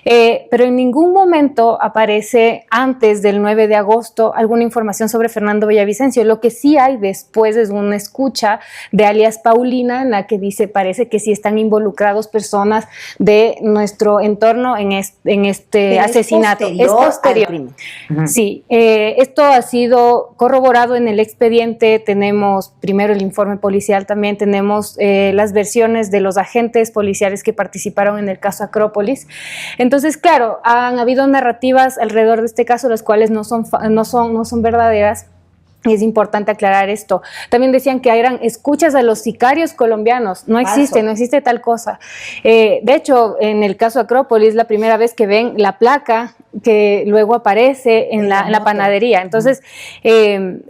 Claro. Pero en ningún momento aparece antes del 9 de agosto alguna información sobre Fernando Villavicencio. Lo que sí hay después es una escucha de alias Paulina, en la que dice, parece que sí están involucrados personas de nuestro entorno en este asesinato. Es posterior. Sí, esto ha sido corroborado en el expediente. Tenemos primero el informe policial, también tenemos las versiones de los agentes policiales que participaron en el caso Acrópolis. Entonces, claro, han habido narrativas alrededor de este caso, las cuales no son verdaderas. Y es importante aclarar esto. También decían que eran escuchas a los sicarios colombianos. No existe tal cosa. De hecho, en el caso Acrópolis, la primera vez que ven la placa que luego aparece en la panadería. Entonces,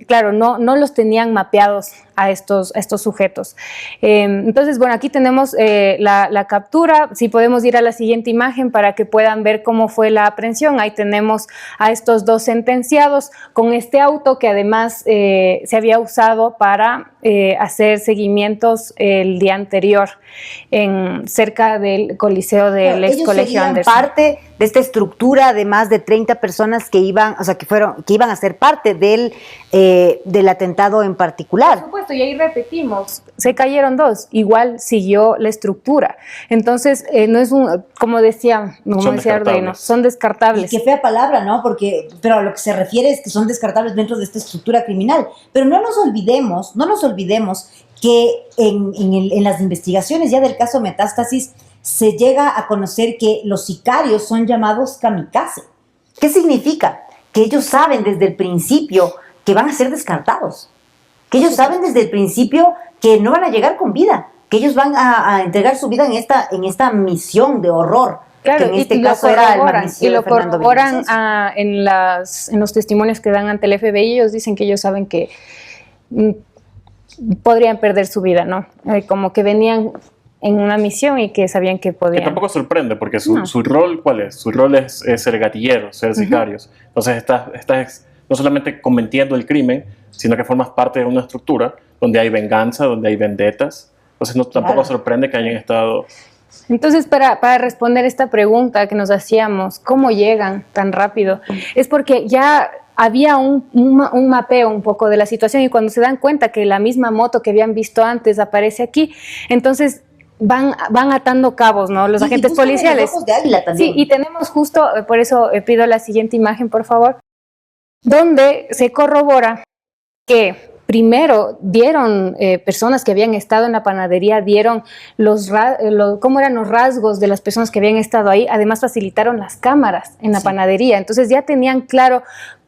claro, no los tenían mapeados a estos sujetos. Entonces, bueno, aquí tenemos la captura. Si podemos ir a la siguiente imagen para que puedan ver cómo fue la aprehensión. Ahí tenemos a estos dos sentenciados con este auto que además se había usado para hacer seguimientos el día anterior cerca del Coliseo del ex Colegio Anderson. Parte de esta estructura de más de 30 personas que iban, o sea, que iban a ser parte del atentado en particular. Por supuesto, y ahí repetimos, se cayeron dos, igual siguió la estructura. Entonces, no es como decía Ordeno, son descartables. Y qué fea palabra, ¿no? Pero a lo que se refiere es que son descartables dentro de esta estructura criminal. Pero no nos olvidemos que en las investigaciones ya del caso Metástasis se llega a conocer que los sicarios son llamados kamikaze. ¿Qué significa? Que ellos saben desde el principio que van a ser descartados, que ellos saben desde el principio que no van a llegar con vida, que ellos van a entregar su vida en esta misión de horror. Claro, que en este caso era el magnicidio de Fernando corroboran en los testimonios que dan ante el FBI. Ellos dicen que ellos saben que podrían perder su vida, ¿no? Como que venían en una misión y que sabían que podían. Que tampoco sorprende, porque su rol, ¿cuál es? Su rol es ser gatilleros, ser sicarios. Entonces estás no solamente cometiendo el crimen, sino que formas parte de una estructura donde hay venganza, donde hay vendetas. Entonces tampoco sorprende que hayan estado... Entonces, para responder esta pregunta que nos hacíamos, ¿cómo llegan tan rápido? Es porque ya había un mapeo un poco de la situación, y cuando se dan cuenta que la misma moto que habían visto antes aparece aquí, entonces van atando cabos, ¿no? Los agentes policiales. Los ojos de águila también. Sí, y tenemos justo, por eso pido la siguiente imagen, por favor, donde se corrobora que primero dieron personas que habían estado en la panadería, dieron cómo eran los rasgos de las personas que habían estado ahí, además facilitaron las cámaras en la panadería, entonces ya tenían claro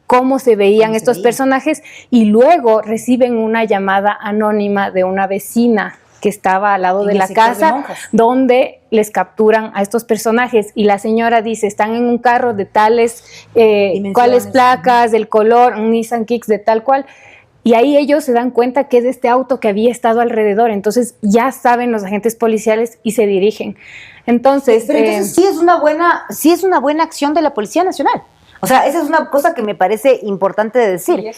cómo se veían estos personajes, y luego reciben una llamada anónima de una vecina que estaba al lado de la casa, donde les capturan a estos personajes, y la señora dice, están en un carro de tales, cuáles placas, del color, un Nissan Kicks de tal cual, y ahí ellos se dan cuenta que es este auto que había estado alrededor, entonces ya saben los agentes policiales y se dirigen. Entonces, pero entonces sí es una buena acción de la Policía Nacional. O sea, esa es una cosa que me parece importante de decir.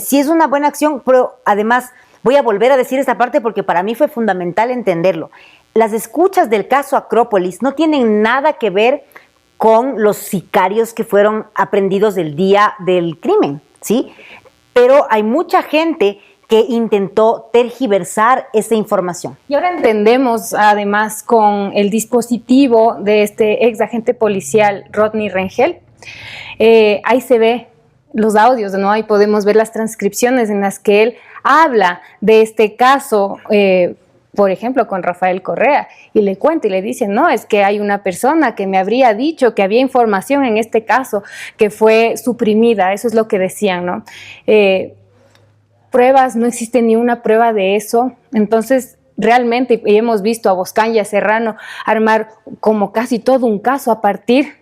Sí es una buena acción, pero además voy a volver a decir esta parte porque para mí fue fundamental entenderlo. Las escuchas del caso Acrópolis no tienen nada que ver con los sicarios que fueron aprehendidos el día del crimen, ¿sí? Pero hay mucha gente que intentó tergiversar esa información. Y ahora entendemos, además, con el dispositivo de este ex agente policial, Rodney Rengel, ahí se ve los audios, ¿no? Ahí podemos ver las transcripciones en las que él habla de este caso, por ejemplo, con Rafael Correa, y le cuenta y le dice, no, es que hay una persona que me habría dicho que había información en este caso que fue suprimida, eso es lo que decían, ¿no? Pruebas, no existe ni una prueba de eso, entonces realmente, y hemos visto a Boscán y a Serrano armar como casi todo un caso a partir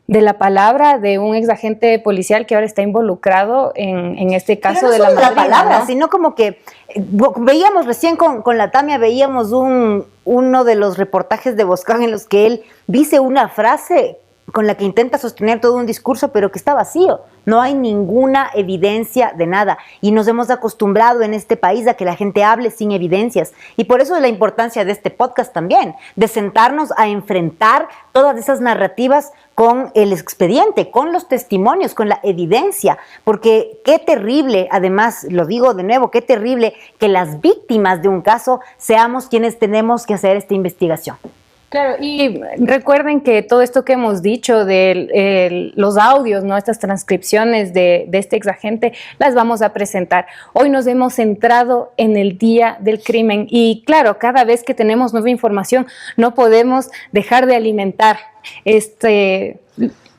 de la palabra de un ex agente policial que ahora está involucrado en este caso no de la madrina, palabra, ¿no? sino como que veíamos recién con la Tamia, veíamos uno de los reportajes de Boscán en los que él dice una frase con la que intenta sostener todo un discurso, pero que está vacío. No hay ninguna evidencia de nada. Y nos hemos acostumbrado en este país a que la gente hable sin evidencias. Y por eso es la importancia de este podcast también, de sentarnos a enfrentar todas esas narrativas con el expediente, con los testimonios, con la evidencia. Porque qué terrible, además, lo digo de nuevo, qué terrible que las víctimas de un caso seamos quienes tenemos que hacer esta investigación. Claro, y recuerden que todo esto que hemos dicho de los audios, ¿no? Estas transcripciones de este exagente, las vamos a presentar. Hoy nos hemos centrado en el día del crimen y claro, cada vez que tenemos nueva información no podemos dejar de alimentar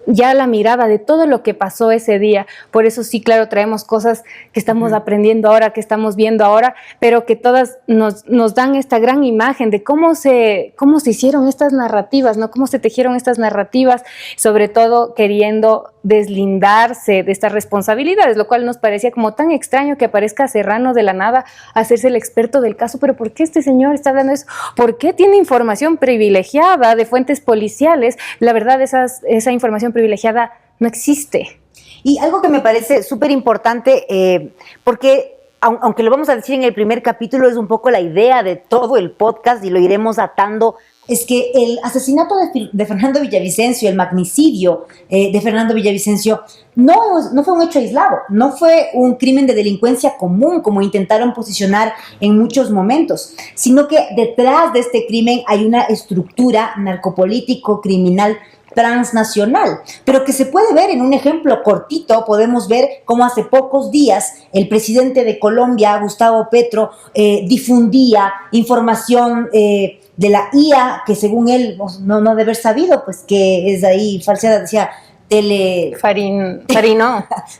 ya la mirada de todo lo que pasó ese día. Por eso sí, claro, traemos cosas que estamos aprendiendo ahora, que estamos viendo ahora, pero que todas nos dan esta gran imagen de cómo se hicieron estas narrativas, ¿no? Cómo se tejieron estas narrativas, sobre todo queriendo deslindarse de estas responsabilidades, lo cual nos parecía como tan extraño que aparezca Serrano de la nada a hacerse el experto del caso. Pero ¿por qué este señor está hablando de eso? ¿Por qué tiene información privilegiada de fuentes policiales? La verdad, esa información privilegiada no existe. Y algo que me parece súper importante, porque aunque lo vamos a decir en el primer capítulo, es un poco la idea de todo el podcast y lo iremos atando, es que el asesinato de Fernando Villavicencio, el magnicidio de Fernando Villavicencio, no fue un hecho aislado, no fue un crimen de delincuencia común como intentaron posicionar en muchos momentos, sino que detrás de este crimen hay una estructura narcopolítico, criminal, transnacional, pero que se puede ver en un ejemplo cortito. Podemos ver cómo hace pocos días el presidente de Colombia, Gustavo Petro, difundía información de la IA, que según él no debe haber sabido, pues que es ahí falseada, decía Telefarino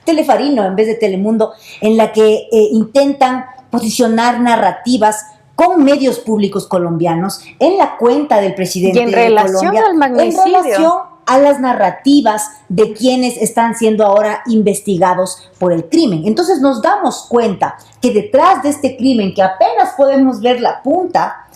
Telefarino en vez de Telemundo, en la que intentan posicionar narrativas con medios públicos colombianos en la cuenta del presidente y en relación de Colombia, al magnicidio, en relación a las narrativas de quienes están siendo ahora investigados por el crimen. Entonces nos damos cuenta que detrás de este crimen, que apenas podemos ver la punta,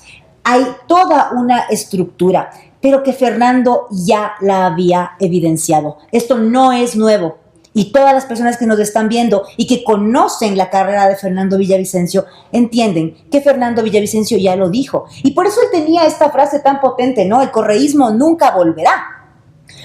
hay toda una estructura, pero que Fernando ya la había evidenciado. Esto no es nuevo. Y todas las personas que nos están viendo y que conocen la carrera de Fernando Villavicencio entienden que Fernando Villavicencio ya lo dijo. Y por eso él tenía esta frase tan potente, ¿no? El correísmo nunca volverá.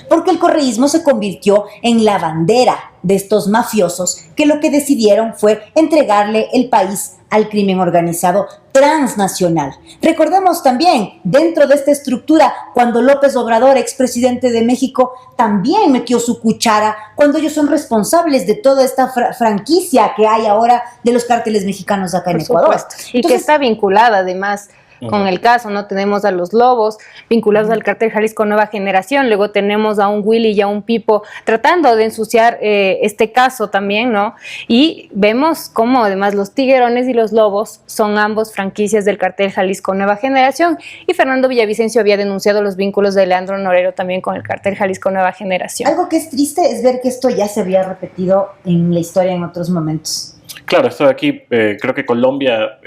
porque el correísmo se convirtió en la bandera de estos mafiosos que lo que decidieron fue entregarle el país al crimen organizado transnacional. Recordemos también, dentro de esta estructura, cuando López Obrador, expresidente de México, también metió su cuchara, cuando ellos son responsables de toda esta franquicia que hay ahora de los cárteles mexicanos acá en Ecuador. Y entonces, que está vinculada además con el caso, ¿no? Tenemos a los Lobos vinculados al cártel Jalisco Nueva Generación, luego tenemos a un Willy y a un Pipo tratando de ensuciar este caso también, ¿no? Y vemos cómo además los Tiguerones y los Lobos son ambos franquicias del cártel Jalisco Nueva Generación, y Fernando Villavicencio había denunciado los vínculos de Leandro Norero también con el cártel Jalisco Nueva Generación. Algo que es triste es ver que esto ya se había repetido en la historia en otros momentos. Claro, esto de aquí, creo que Colombia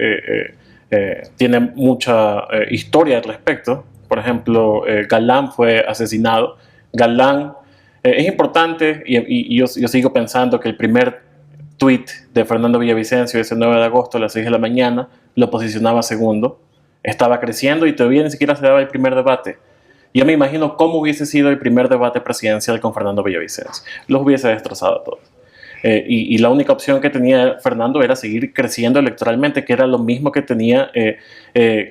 tiene mucha historia al respecto. Por ejemplo, Galán fue asesinado. Galán es importante, y yo sigo pensando que el primer tuit de Fernando Villavicencio ese 9 de agosto a las 6 de la mañana lo posicionaba segundo. Estaba creciendo y todavía ni siquiera se daba el primer debate. Yo me imagino cómo hubiese sido el primer debate presidencial con Fernando Villavicencio. Los hubiese destrozado a todos. Y la única opción que tenía Fernando era seguir creciendo electoralmente, que era lo mismo que tenía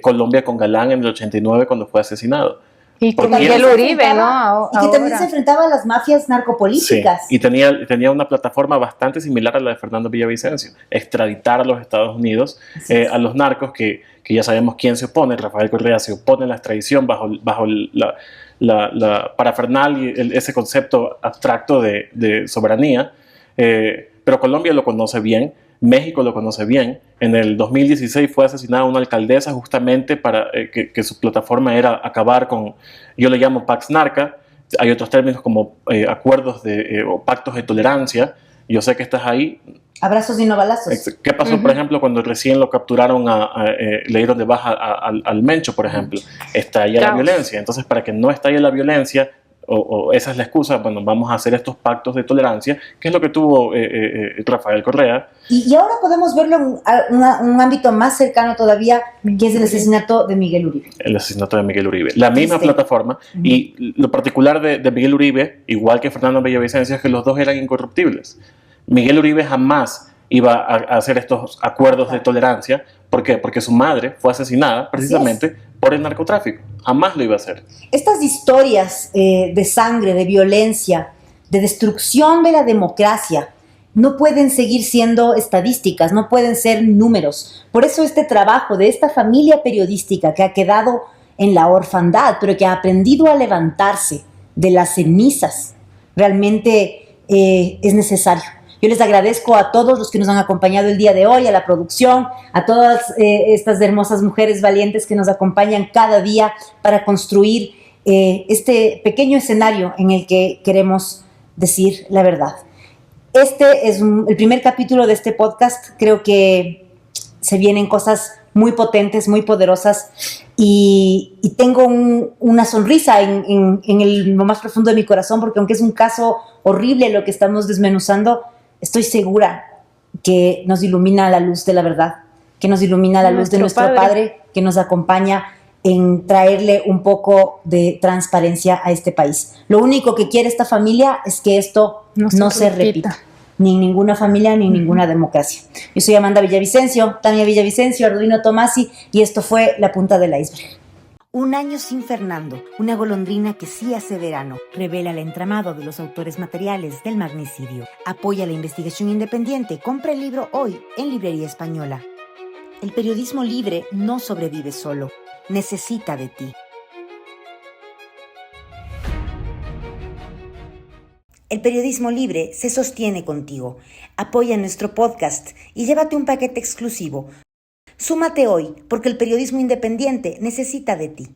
Colombia con Galán en el 89 cuando fue asesinado. Y con Miguel Uribe, ¿no? Y que también se enfrentaba a las mafias narcopolíticas. Sí, y tenía una plataforma bastante similar a la de Fernando Villavicencio: extraditar a los Estados Unidos a los narcos, que ya sabemos quién se opone. Rafael Correa se opone a la extradición bajo la parafernal y ese concepto abstracto de soberanía. Pero Colombia lo conoce bien, México lo conoce bien. En el 2016 fue asesinada una alcaldesa justamente para que su plataforma era acabar con, yo le llamo Pax Narca. Hay otros términos como acuerdos o pactos de tolerancia. Yo sé que estás ahí. Abrazos y no balazos. ¿Qué pasó, por ejemplo, cuando recién lo capturaron, le dieron de baja al Mencho, por ejemplo? Estalla la violencia. Entonces, para que no estalle la violencia, o esa es la excusa, bueno, vamos a hacer estos pactos de tolerancia, que es lo que tuvo Rafael Correa. Y ahora podemos verlo en un ámbito más cercano todavía, que es el asesinato de Miguel Uribe. El asesinato de Miguel Uribe. La misma plataforma. Y lo particular de Miguel Uribe, igual que Fernando Villavicencio, es que los dos eran incorruptibles. Miguel Uribe jamás iba a hacer estos acuerdos de tolerancia. ¿Por qué? Porque su madre fue asesinada precisamente por el narcotráfico. Jamás lo iba a hacer. Estas historias de sangre, de violencia, de destrucción de la democracia, no pueden seguir siendo estadísticas, no pueden ser números. Por eso este trabajo de esta familia periodística que ha quedado en la orfandad, pero que ha aprendido a levantarse de las cenizas, realmente es necesario. Yo les agradezco a todos los que nos han acompañado el día de hoy, a la producción, a todas estas hermosas mujeres valientes que nos acompañan cada día para construir este pequeño escenario en el que queremos decir la verdad. Este es el primer capítulo de este podcast. Creo que se vienen cosas muy potentes, muy poderosas, y tengo una sonrisa en lo más profundo de mi corazón, porque aunque es un caso horrible lo que estamos desmenuzando, estoy segura que nos ilumina la luz de la verdad, que nos ilumina la luz de nuestro Padre, que nos acompaña en traerle un poco de transparencia a este país. Lo único que quiere esta familia es que esto no se repita, ni en ninguna familia, ni en ninguna democracia. Yo soy Amanda Villavicencio, Tania Villavicencio, Arduino Tomasi, y esto fue La Punta del Iceberg. Un año sin Fernando, una golondrina que sí hace verano, revela el entramado de los autores materiales del magnicidio. Apoya la investigación independiente. Compra el libro hoy en Librería Española. El periodismo libre no sobrevive solo, necesita de ti. El periodismo libre se sostiene contigo. Apoya nuestro podcast y llévate un paquete exclusivo. Súmate hoy, porque el periodismo independiente necesita de ti.